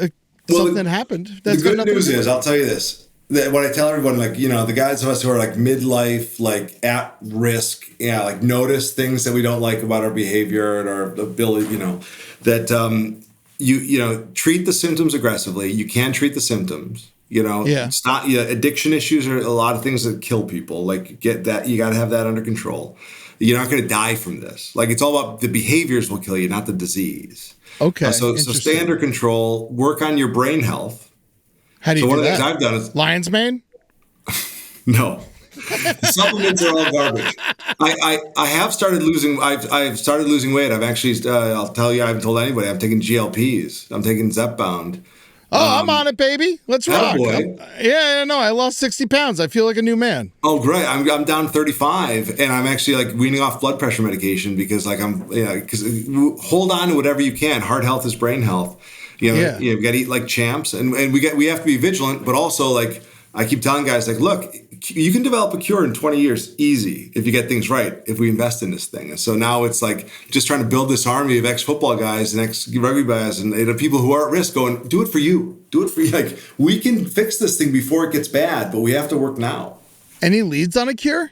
something that happened. The good news is, I'll tell you this. What I tell everyone, the guys of us who are midlife, at risk, notice things that we don't like about our behavior and our ability, that treat the symptoms aggressively. You can treat the symptoms. It's not addiction issues are a lot of things that kill people. Get that, you got to have that under control. You're not going to die from this. It's all about the behaviors will kill you, not the disease. Okay. So stay under control. Work on your brain health. How do you do that? One of the things I've done is lion's mane. No, supplements are all garbage. I have started losing. I've started losing weight. I've actually. I'll tell you. I haven't told anybody. I'm taking GLPs. I'm taking Zepbound. Oh, I'm on it, baby. Let's rock. I lost 60 pounds. I feel like a new man. Oh, great. I'm down 35, and I'm actually weaning off blood pressure medication because hold on to whatever you can. Heart health is brain health. You got to eat like champs, and we have to be vigilant, but also I keep telling guys look, you can develop a cure in 20 years easy if you get things right, if we invest in this thing. And so now it's just trying to build this army of ex-football guys and ex-rugby guys and people who are at risk going, do it for you. Do it for you. We can fix this thing before it gets bad, but we have to work now. Any leads on a cure?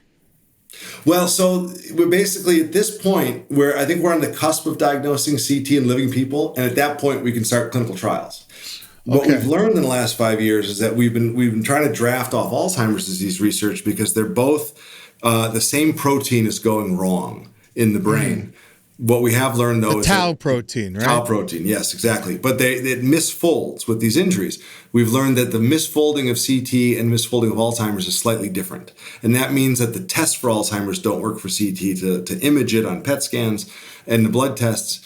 Well, so we're basically at this point where I think we're on the cusp of diagnosing CT in living people. And at that point, we can start clinical trials. What we've learned in the last 5 years is that we've been trying to draft off Alzheimer's disease research because they're both the same protein is going wrong in the brain. What we have learned, though, is tau protein, right? Tau protein, yes, exactly. But it misfolds with these injuries. We've learned that the misfolding of CT and misfolding of Alzheimer's is slightly different. And that means that the tests for Alzheimer's don't work for CT to image it on PET scans and the blood tests.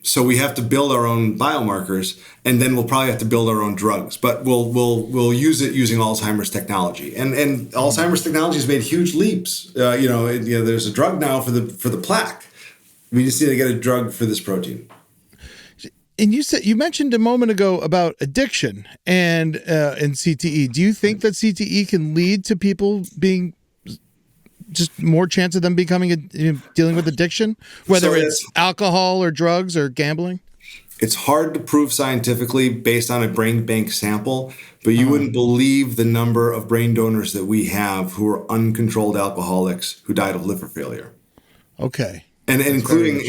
So we have to build our own biomarkers, and then we'll probably have to build our own drugs. But we'll use it using Alzheimer's technology, and Alzheimer's technology has made huge leaps. There's a drug now for the plaque. We just need to get a drug for this protein. And you mentioned a moment ago about addiction and CTE. Do you think that CTE can lead to people being just more chance of them dealing with addiction, whether it's alcohol or drugs or gambling? It's hard to prove scientifically based on a brain bank sample, but you wouldn't believe the number of brain donors that we have who are uncontrolled alcoholics who died of liver failure. Okay. And including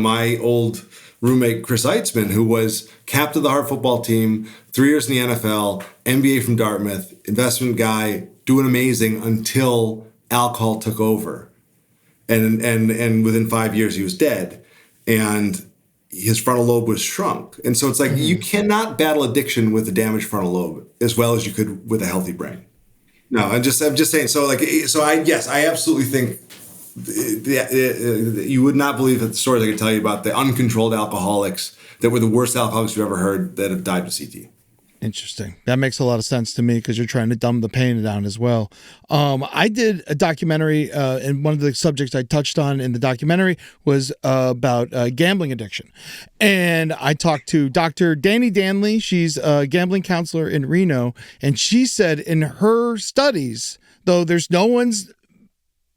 my old roommate, Chris Eitzman, who was captain of the Heart football team, 3 years in the NFL, MBA from Dartmouth, investment guy, doing amazing until alcohol took over. and within 5 years he was dead, and his frontal lobe was shrunk. And so it's like you cannot battle addiction with a damaged frontal lobe as well as you could with a healthy brain. No, I'm just saying. So I absolutely think you would not believe that the stories I could tell you about the uncontrolled alcoholics that were the worst alcoholics you've ever heard that have died with CTE. Interesting. That makes a lot of sense to me because you're trying to dumb the pain down as well. I did a documentary, and one of the subjects I touched on in the documentary was about gambling addiction. And I talked to Dr. Danny Danley. She's a gambling counselor in Reno. And she said in her studies, though there's no one's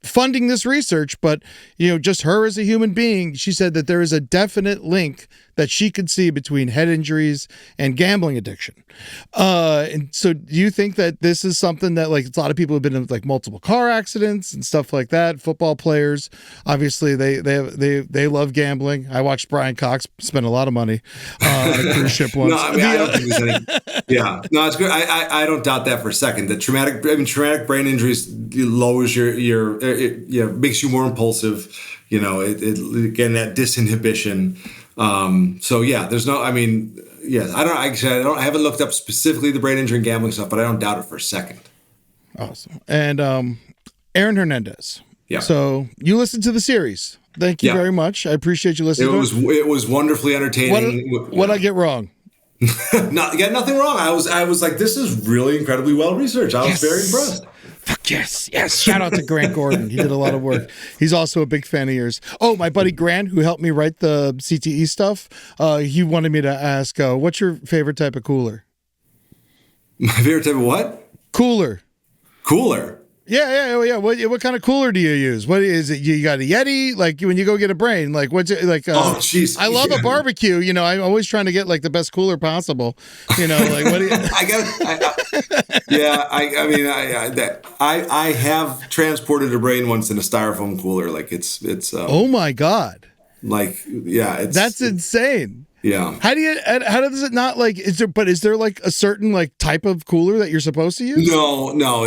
funding this research, but just her as a human being, she said that there is a definite link that she could see between head injuries and gambling addiction. And so do you think that this is something that like a lot of people have been in like multiple car accidents and stuff like that? Football players, obviously they love gambling. I watched Brian Cox spend a lot of money on a cruise ship once. No, I mean, I don't think there's any, yeah, no, it's good. I don't doubt that for a second. The traumatic brain injuries lowers it makes you more impulsive. It again, that disinhibition. So yeah, there's no, I mean, yes, I haven't looked up specifically the brain injury and gambling stuff, but I don't doubt it for a second. Awesome. And, Aaron Hernandez. Yeah. So you listened to the series. Thank you very much. I appreciate you listening. It was wonderfully entertaining. What I get wrong? Nothing wrong. I was like, this is really incredibly well researched. I was very impressed. Fuck yes. Shout out to Grant Gordon. He did a lot of work. He's also a big fan of yours. Oh, my buddy Grant, who helped me write the CTE stuff, he wanted me to ask, what's your favorite type of cooler? My favorite type of what? Cooler. Yeah. What kind of cooler do you use? What is it? You got a Yeti? Like when you go get a brain, like what's it like? Oh, jeez. I love a barbecue. I'm always trying to get like the best cooler possible. Like what do you? I have transported a brain once in a styrofoam cooler. Like it's. Oh my God. Like yeah, that's insane. Yeah. How does it not like? Is there like a certain like type of cooler that you're supposed to use? No.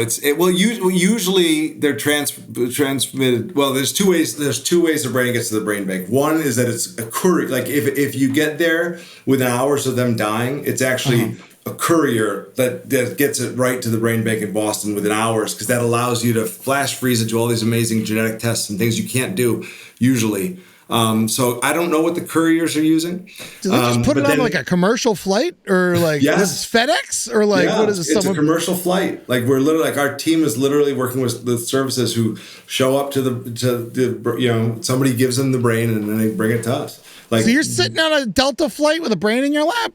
Usually they're transmitted. Well, there's two ways. There's two ways the brain gets to the brain bank. One is that it's a courier. Like if you get there within hours of them dying, it's actually a courier that gets it right to the brain bank in Boston within hours, because that allows you to flash freeze it, do all these amazing genetic tests and things you can't do usually. So I don't know what the couriers are using. Do they just put it on like a commercial flight, or like this is FedEx, or like what is it? It's a commercial flight. Like we're literally like our team is literally working with the services who show up to the somebody gives them the brain and then they bring it to us. Like, so you're sitting on a Delta flight with a brain in your lap?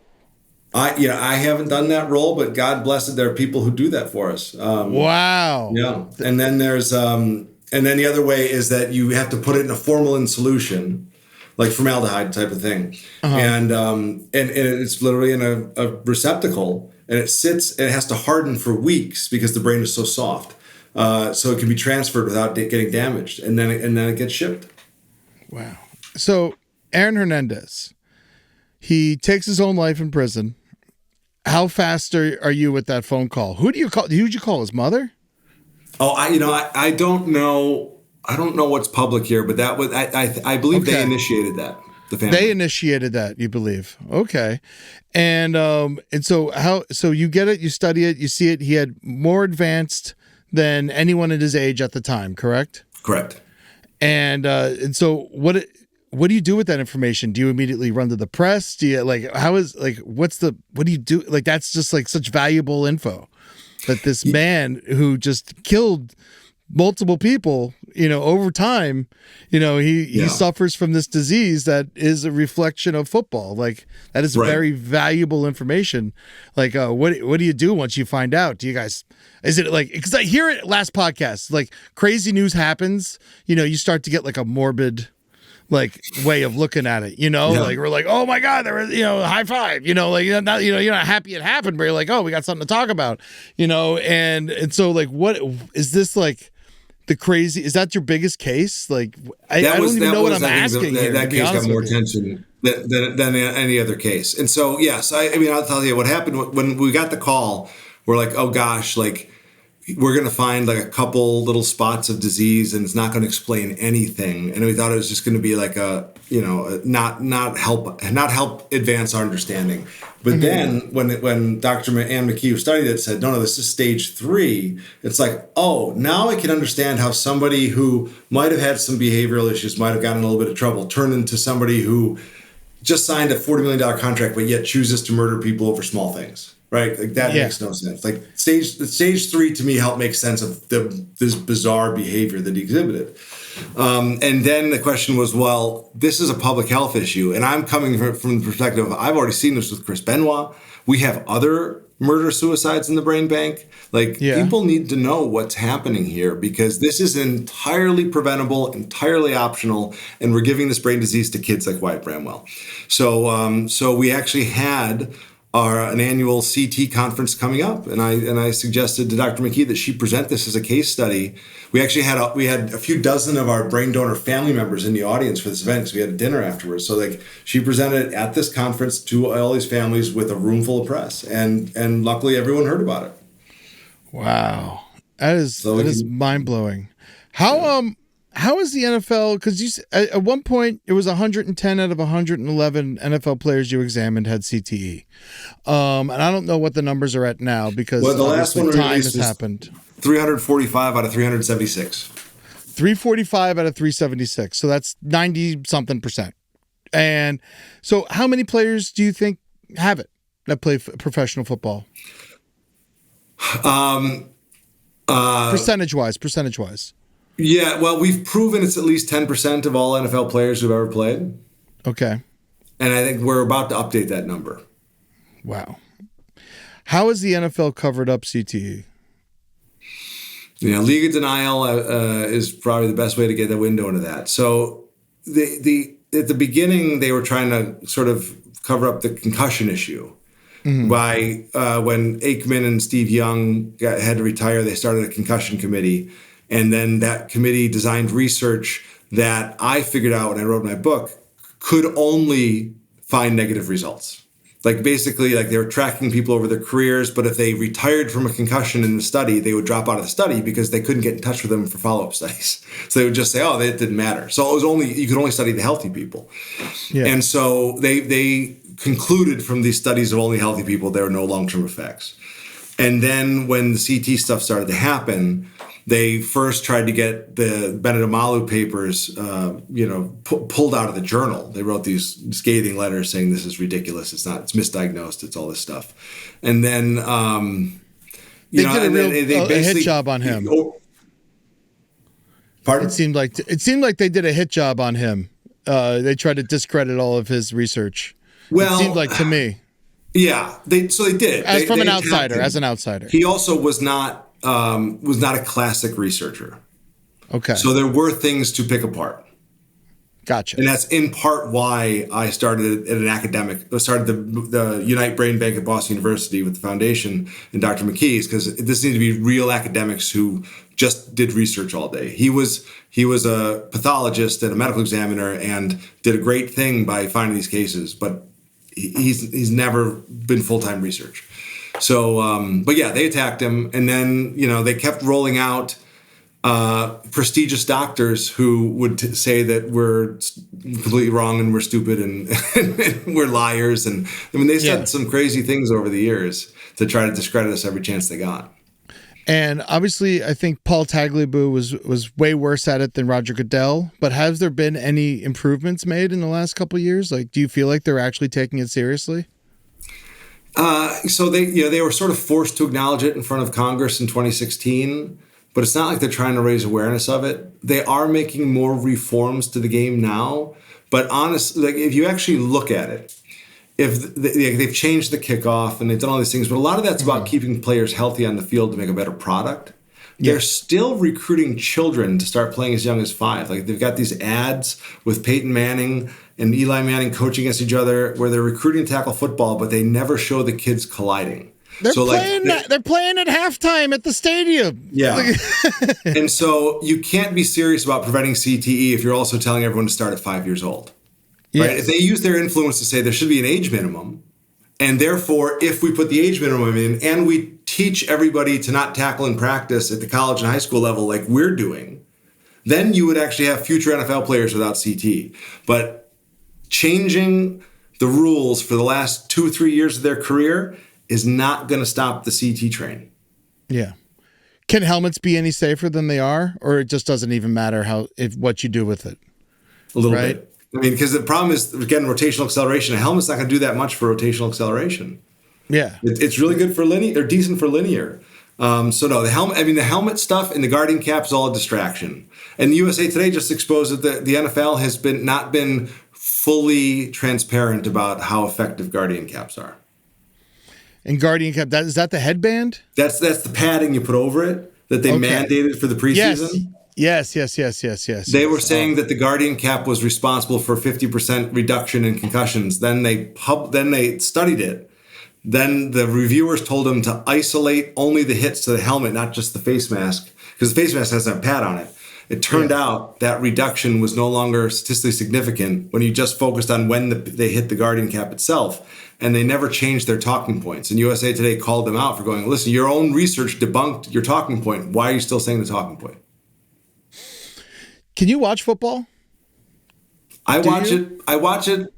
I haven't done that role, but God bless it, there are people who do that for us. Wow. Yeah, and then there's And then the other way is that you have to put it in a formalin solution, like formaldehyde type of thing. And it's literally in a receptacle, and it sits and it has to harden for weeks because the brain is so soft. So it can be transferred without getting damaged, and then it gets shipped. Wow. So Aaron Hernandez, he takes his own life in prison. How fast are you with that phone call? Who'd you call? Who'd you call? His mother? Oh, I don't know. I don't know what's public here, but that was I believe they initiated that. The family. They initiated that, you believe? Okay, and so you get it, you study it, you see it. He had more advanced than anyone at his age at the time, correct? Correct. And so what do you do with that information? Do you immediately run to the press? Do you what do you do? Like that's just like such valuable info. That this man who just killed multiple people, over time, he suffers from this disease that is a reflection of football. Like that is very valuable information. Like, what do you do once you find out? Do you guys, is it like, because I hear it last podcast, like crazy news happens, you start to get like a morbid like way of looking at it, like we're like, oh my God, there was, high five, like you're not happy it happened, but you're like, oh, we got something to talk about, and so like, what is this like the crazy? Is that your biggest case? Like, I don't even know what I'm asking here. That case got more attention than any other case, and so yes, I mean, I'll tell you what happened when we got the call. We're like, oh gosh, like. we're going to find like a couple little spots of disease and it's not going to explain anything. And we thought it was just going to be like not help advance our understanding. But then when Dr. Ann McKee, who studied it, said, no, this is stage 3. It's like, oh, now I can understand how somebody who might have had some behavioral issues, might have gotten in a little bit of trouble, turned into somebody who just signed a $40 million contract, but yet chooses to murder people over small things, right? Like that makes no sense. Like stage 3 to me helped make sense of this bizarre behavior that he exhibited. And then the question was, well, this is a public health issue. And I'm coming from the perspective of, I've already seen this with Chris Benoit. We have other murder-suicides in the brain bank. People need to know what's happening here because this is entirely preventable, entirely optional, and we're giving this brain disease to kids like Wyatt Bramwell. So we actually had an annual CT conference coming up, and I suggested to Dr. McKee that she present this as a case study. We actually had a few dozen of our brain donor family members in the audience for this event because we had a dinner afterwards. So she presented at this conference to all these families with a room full of press, and luckily everyone heard about it. Wow, that is mind blowing. How is the NFL? Because at one point it was 110 out of 111 NFL players you examined had CTE, and I don't know what the numbers are at now because the last one time has happened. 345 out of 376. 345 out of 376. So that's 90-something%. And so, how many players do you think have it that play professional football? Percentage wise. Yeah, well, we've proven it's at least 10% of all NFL players who've ever played. Okay. And I think we're about to update that number. Wow. How has the NFL covered up CTE? League of denial is probably the best way to get a window into that. So at the beginning, they were trying to sort of cover up the concussion issue. By when Aikman and Steve Young had to retire, they started a concussion committee. And then that committee designed research that I figured out when I wrote my book could only find negative results. Basically, they were tracking people over their careers, but if they retired from a concussion in the study, they would drop out of the study because they couldn't get in touch with them for follow-up studies. So they would just say, oh, that didn't matter. So you could only study the healthy people. Yeah. And so they concluded from these studies of only healthy people, there were no long-term effects. And then when the CT stuff started to happen, they first tried to get the Benoit Malu papers, pulled out of the journal. They wrote these scathing letters saying this is ridiculous. It's misdiagnosed. It's all this stuff. And then, they did a hit job on him. Pardon? It seemed like they did a hit job on him. They tried to discredit all of his research. Well, it seemed like to me. Yeah, they did. As an outsider. He also was not a classic researcher. Okay. So there were things to pick apart. Gotcha. And that's in part why I started the Unite Brain Bank at Boston University with the foundation and Dr. McKee's, because this needed to be real academics who just did research all day. He was a pathologist and a medical examiner and did a great thing by finding these cases, but he's never been full-time research. So, but yeah, they attacked him, and then they kept rolling out prestigious doctors who would say that we're completely wrong and we're stupid and, and we're liars, and they said some crazy things over the years to try to discredit us every chance they got. And obviously, I think Paul Tagliabue was way worse at it than Roger Goodell. But has there been any improvements made in the last couple of years? Do you feel like they're actually taking it seriously? So they were sort of forced to acknowledge it in front of Congress in 2016, but it's not like they're trying to raise awareness of it. They are making more reforms to the game now, but honestly, if you actually look at it, if they've changed the kickoff and they've done all these things, but a lot of that's about keeping players healthy on the field to make a better product. They're still recruiting children to start playing as young as 5. They've got these ads with Peyton Manning and Eli Manning coaching against each other where they're recruiting to tackle football, but they never show the kids colliding. They're playing at halftime at the stadium. Yeah. And so you can't be serious about preventing CTE if you're also telling everyone to start at 5 years old. Yes. Right? If they use their influence to say there should be an age minimum, and therefore if we put the age minimum in and we teach everybody to not tackle in practice at the college and high school level like we're doing, then you would actually have future NFL players without CTE. But changing the rules for the last 2 or 3 years of their career is not going to stop the CT train. Yeah. Can helmets be any safer than they are, or it just doesn't even matter what you do with it? A little Right? bit. I mean, because the problem is, again, rotational acceleration. A helmet's not going to do that much for rotational acceleration. Yeah. It's really good for linear. They're decent for linear. So no, the helmet. I mean, the helmet stuff and the guardian cap is all a distraction. And the USA Today just exposed that the NFL has not been fully transparent about how effective guardian caps are. And guardian cap, is that the headband? That's the padding you put over it that they mandated for the preseason. Yes. They were saying that the guardian cap was responsible for 50% reduction in concussions. Then they studied it. Then the reviewers told them to isolate only the hits to the helmet, not just the face mask, because the face mask has a pad on it. It turned out that reduction was no longer statistically significant when you just focused on when they hit the guardian cap itself. And they never changed their talking points. And USA Today called them out for going, listen, your own research debunked your talking point. Why are you still saying the talking point? Can you watch football? I watch it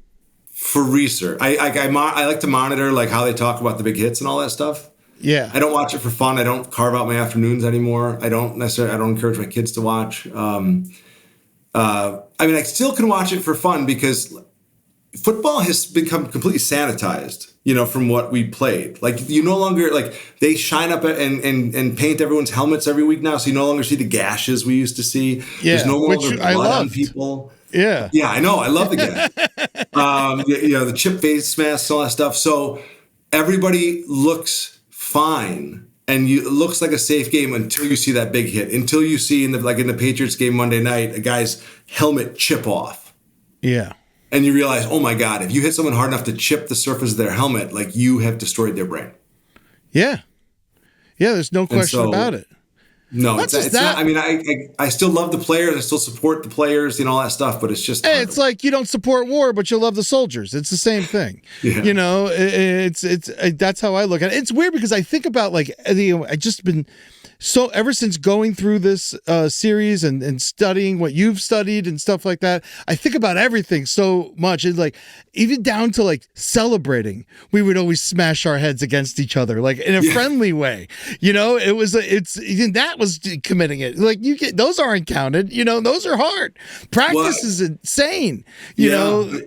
for research. I like to monitor like how they talk about the big hits and all that stuff. Yeah. I don't watch it for fun. I don't carve out my afternoons anymore. I don't encourage my kids to watch. I mean, I still can watch it for fun because football has become completely sanitized, from what we played. Like you no longer they shine up and paint everyone's helmets every week now. So you no longer see the gashes we used to see. Yeah, There's no longer I blood on loved. people. Yeah. Yeah, I know. I love the gash. The chip face masks, all that stuff. So everybody looks fine. And it looks like a safe game until you see that big hit. Until you see in the Patriots game Monday night, a guy's helmet chip off. Yeah. And you realize, oh my God, if you hit someone hard enough to chip the surface of their helmet, you have destroyed their brain. Yeah. Yeah, there's no question about it. No, Not it's not. I mean, I still love the players. I still support the players and all that stuff, but it's just. Hey, it's like you don't support war, but you love the soldiers. It's the same thing. Yeah. It's that's how I look at it. It's weird because I think about I just been so ever since going through this series and studying what you've studied and stuff like that, I think about everything so much. And even down to celebrating, we would always smash our heads against each other, in a friendly way. It was that was committing it. You get those aren't counted. Those are hard. Practice is insane. You know.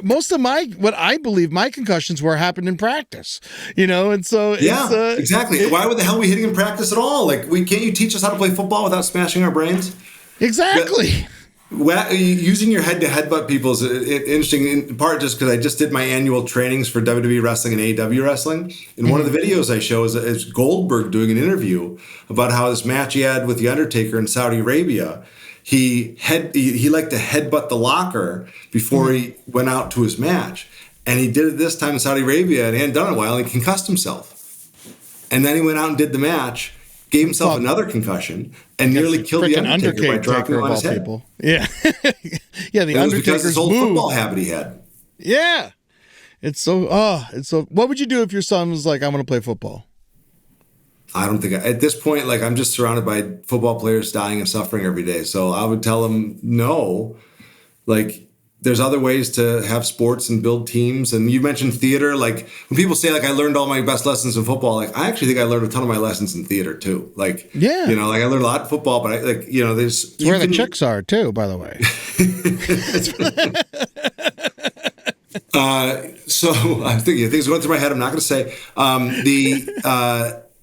Most of what I believe my concussions happened in practice, and so exactly. Why would the hell are we hitting in practice at all? Can't you teach us how to play football without smashing our brains? Exactly. Using your head to headbutt people is interesting, in part just because I just did my annual trainings for WWE wrestling and AEW wrestling. And one of the videos I show is Goldberg doing an interview about how this match he had with The Undertaker in Saudi Arabia. He liked to headbutt the locker before he went out to his match. And he did it this time in Saudi Arabia, and he hadn't done it in a while, and he concussed himself. And then he went out and did the match, gave himself another concussion, and nearly killed the Undertaker by dropping him on his head. People. Yeah. Yeah, the Undertaker's because this old move. football habit he had. Yeah. It's so what would you do if your son was like, I want to play football? I don't think at this point, I'm just surrounded by football players dying and suffering every day. So I would tell him no. There's other ways to have sports and build teams. And you mentioned theater. When people say I learned all my best lessons in football, I actually think I learned a ton of my lessons in theater too. I learned a lot in football, but there's it's where the chicks are too, by the way. So I'm thinking things going through my head. I'm not going to say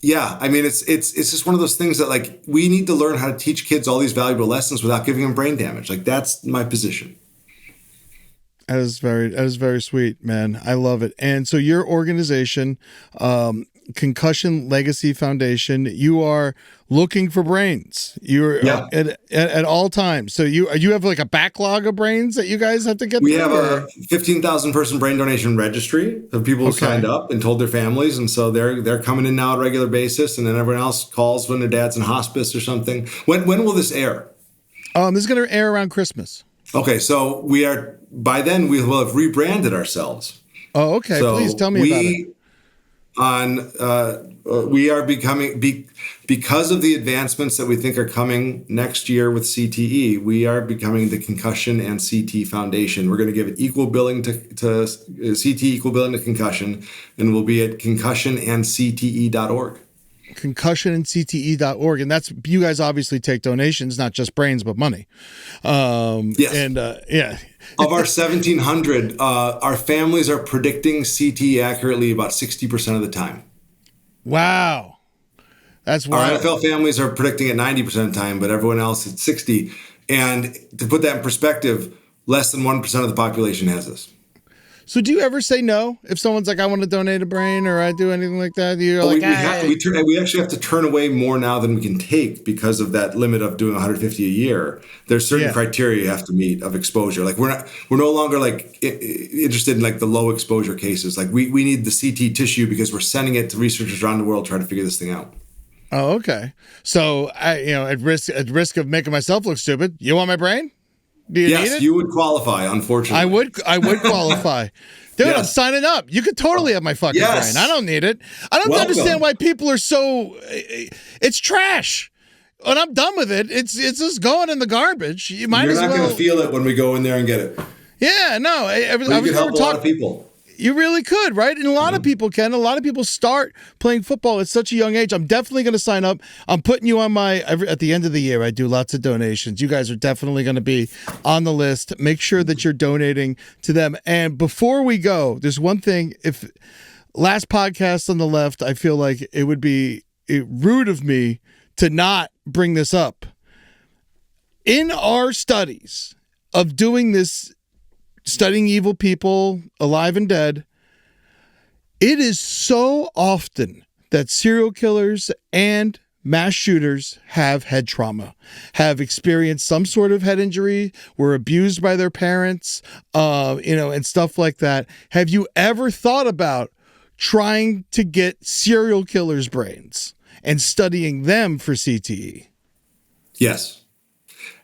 Yeah, I mean, it's just one of those things that we need to learn how to teach kids all these valuable lessons without giving them brain damage. That's my position. That is very sweet, man. I love it. And so your organization, Concussion Legacy Foundation, you are looking for brains. You're at all times. So you have a backlog of brains that you guys have to get. We have a 15,000 person brain donation registry of people who signed up and told their families, and so they're coming in now on a regular basis, and then everyone else calls when their dad's in hospice or something. When will this air? This is going to air around Christmas. Okay, so by then we will have rebranded ourselves. Oh, okay. So please tell me about it. on we are becoming because of the advancements that we think are coming next year with CTE. We are becoming the Concussion and CTE Foundation. We're going to give it equal billing to CTE, equal billing to concussion, and we'll be at concussionandcte.org. Concussionandcte.org, and that's, you guys obviously take donations, not just brains but money. Yes. And yeah. Of our 1,700, our families are predicting CTE accurately about 60% of the time. Wow. That's wild. Our NFL families are predicting it 90% of the time, but everyone else it's 60. And to put that in perspective, less than 1% of the population has this. So do you ever say no if someone's like, I want to donate a brain, or I do anything like that? You're like, we actually have to turn away more now than we can take because of that limit of doing 150 a year. There's certain criteria you have to meet of exposure. Like we're no longer like interested in like the low exposure cases. Like we need the CT tissue because we're sending it to researchers around the world trying to figure this thing out. Oh, okay. So at risk of making myself look stupid, you want my brain? Do you need it? You would qualify, unfortunately. I would qualify. Dude, I'm signing up. You could totally have my fucking brain. I don't need it. I don't understand why people are so... It's trash. When I'm done with it, it's just going in the garbage. You're not going to feel it when we go in there and get it. Yeah, no. I was could help a lot of people. You really could, right? And a lot of people can. A lot of people start playing football at such a young age. I'm definitely going to sign up. I'm putting you on at the end of the year, I do lots of donations. You guys are definitely going to be on the list. Make sure that you're donating to them. And before we go, there's one thing. If last podcast on the left, I feel like it would be rude of me to not bring this up. In our studies of doing this, studying evil people, alive and dead, it is so often that serial killers and mass shooters have head trauma, have experienced some sort of head injury, were abused by their parents, and stuff like that. Have you ever thought about trying to get serial killers' brains and studying them for CTE? Yes.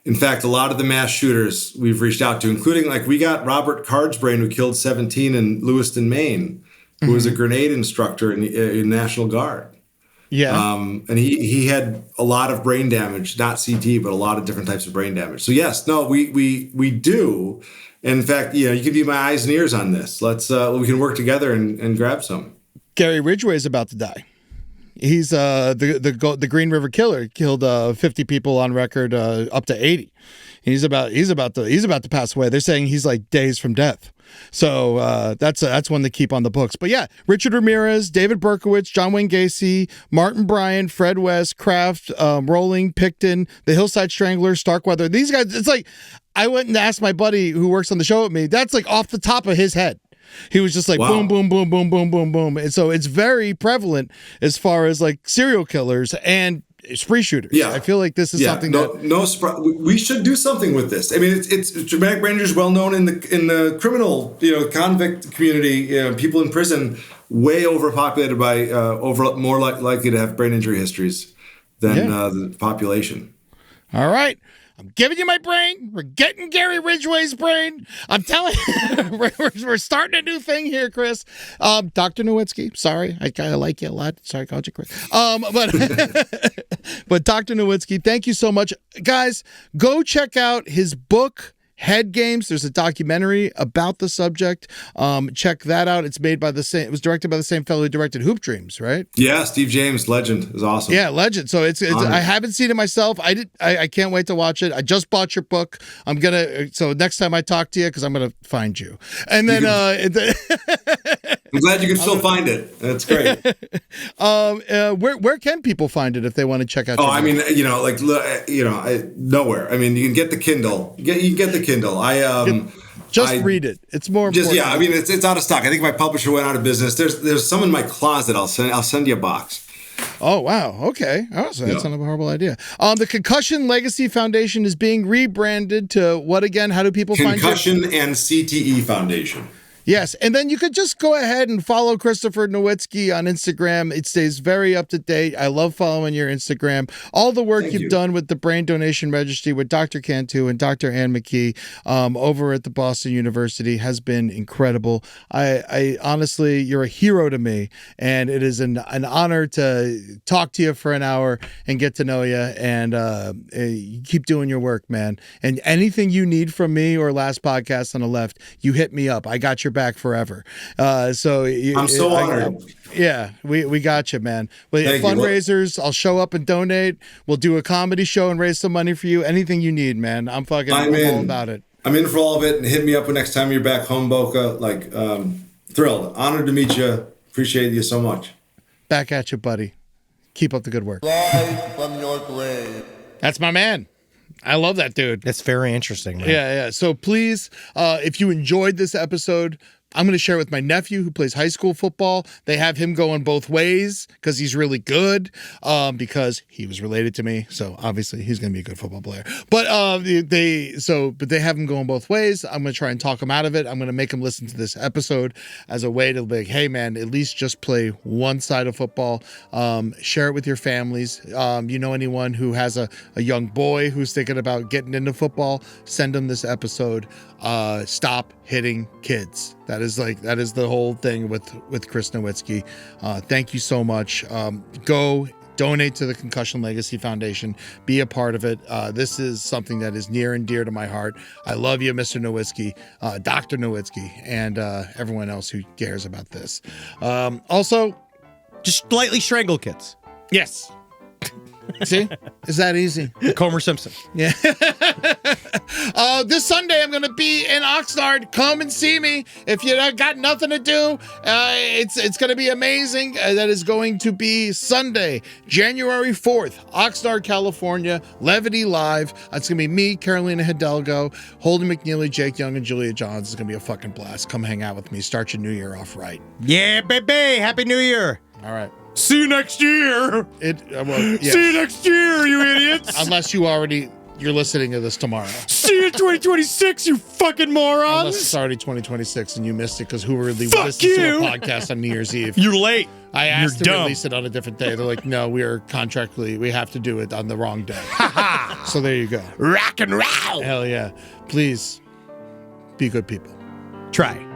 In fact, a lot of the mass shooters we've reached out to, including like we got Robert Card's brain, who killed 17 in Lewiston, Maine, who was a grenade instructor in National Guard. Yeah. And he had a lot of brain damage, not CT, but a lot of different types of brain damage. So yes, no, we do. And in fact, you can be my eyes and ears on this. Let's we can work together and grab some. Gary Ridgway is about to die. He's the Green River Killer. He killed 50 people on record, up to 80. He's about to pass away. They're saying he's like days from death. So that's one to keep on the books. But yeah, Richard Ramirez, David Berkowitz, John Wayne Gacy, Martin Bryant, Fred West, Kraft, Rowling, Picton, the Hillside Strangler, Starkweather. These guys, it's like I went and asked my buddy who works on the show with me. That's like off the top of his head. He was just like, boom, boom, boom, boom, boom, boom, boom. And so it's very prevalent as far as like serial killers and spree shooters. Yeah. I feel like this is something we should do something with this. I mean, it's traumatic brain injury is well known in the criminal, convict community, people in prison, way overpopulated by, more likely to have brain injury histories than the population. All right. I'm giving you my brain. We're getting Gary Ridgway's brain. I'm telling you, we're starting a new thing here, Chris. Dr. Nowinski, sorry. I kind of like you a lot. Sorry, I called you Chris. But Dr. Nowinski, thank you so much. Guys, go check out his book, Head Games. There's a documentary about the subject. Check that out. It was directed by the same fellow who directed Hoop Dreams, right? Yeah, Steve James, legend, is awesome. Yeah, legend. So it's I haven't seen it myself. I can't wait to watch it. I just bought your book. So next time I talk to you, because I'm gonna find you. And then I'm glad you can still find it. That's great. Where can people find it if they want to check out? Oh, I mean, nowhere. I mean, you can get the Kindle. You can get the Kindle. Read it. It's more important. I mean, it's out of stock. I think my publisher went out of business. There's some in my closet. I'll send you a box. Oh, wow. Okay. Oh, so that's not a horrible idea. The Concussion Legacy Foundation is being rebranded to what again? How do people find it? Concussion and CTE Foundation. Yes, and then you could just go ahead and follow Christopher Nowinski on Instagram. It stays very up to date. I love following your Instagram. All the work you've done with the Brain Donation Registry with Dr. Cantu and Dr. Ann McKee over at the Boston University has been incredible. I honestly, you're a hero to me, and it is an honor to talk to you for an hour and get to know you, and keep doing your work, man. And anything you need from me or Last Podcast on the Left, you hit me up. I got your back forever. I'm so honored. We got you, man. Well, Thank fundraisers, I'll show up and donate. We'll do a comedy show and raise some money for you. Anything you need, man. I'm all about it. I'm in for all of it, and hit me up next time you're back home, Boca. Thrilled. Honored to meet you. Appreciate you so much. Back at you, buddy. Keep up the good work. Rise from your grave. That's my man. I love that dude. That's very interesting, man. Yeah. So please, if you enjoyed this episode, I'm going to share it with my nephew who plays high school football. They have him going both ways because he's really good, because he was related to me. So obviously he's going to be a good football player. But they have him going both ways. I'm going to try and talk him out of it. I'm going to make him listen to this episode as a way to be like, hey man, at least just play one side of football. Share it with your families. You know anyone who has a young boy who's thinking about getting into football, send them this episode. Stop hitting kids. That is the whole thing with Chris Nowinski. Thank you so much. Go donate to the Concussion Legacy Foundation. Be a part of it. This is something that is near and dear to my heart. I love you, Mr. Nowinski, Dr. Nowinski, and everyone else who cares about this. Also, just lightly strangle kids. Yes. See? Is that easy? Homer Simpson. Yeah. This Sunday I'm going to be in Oxnard. Come and see me. If you got nothing to do, it's going to be amazing. That is going to be Sunday, January 4th, Oxnard, California, Levity Live. It's going to be me, Carolina Hidalgo, Holden McNeely, Jake Young, and Julia Johns. It's going to be a fucking blast. Come hang out with me. Start your new year off right. Yeah, baby. Happy New Year. All right. See you next year. Yes. See you next year, you idiots. Unless you're listening to this tomorrow. See you in 2026, you fucking morons. Unless it's already 2026 and you missed it because who really Fuck listens to you. a podcast on New Year's Eve? You're late. I asked You're to dumb. release it on a different day. They're like, no, we are contractually, we have to do it on the wrong day. So there you go. Rock and roll. Hell yeah. Please be good people. Try.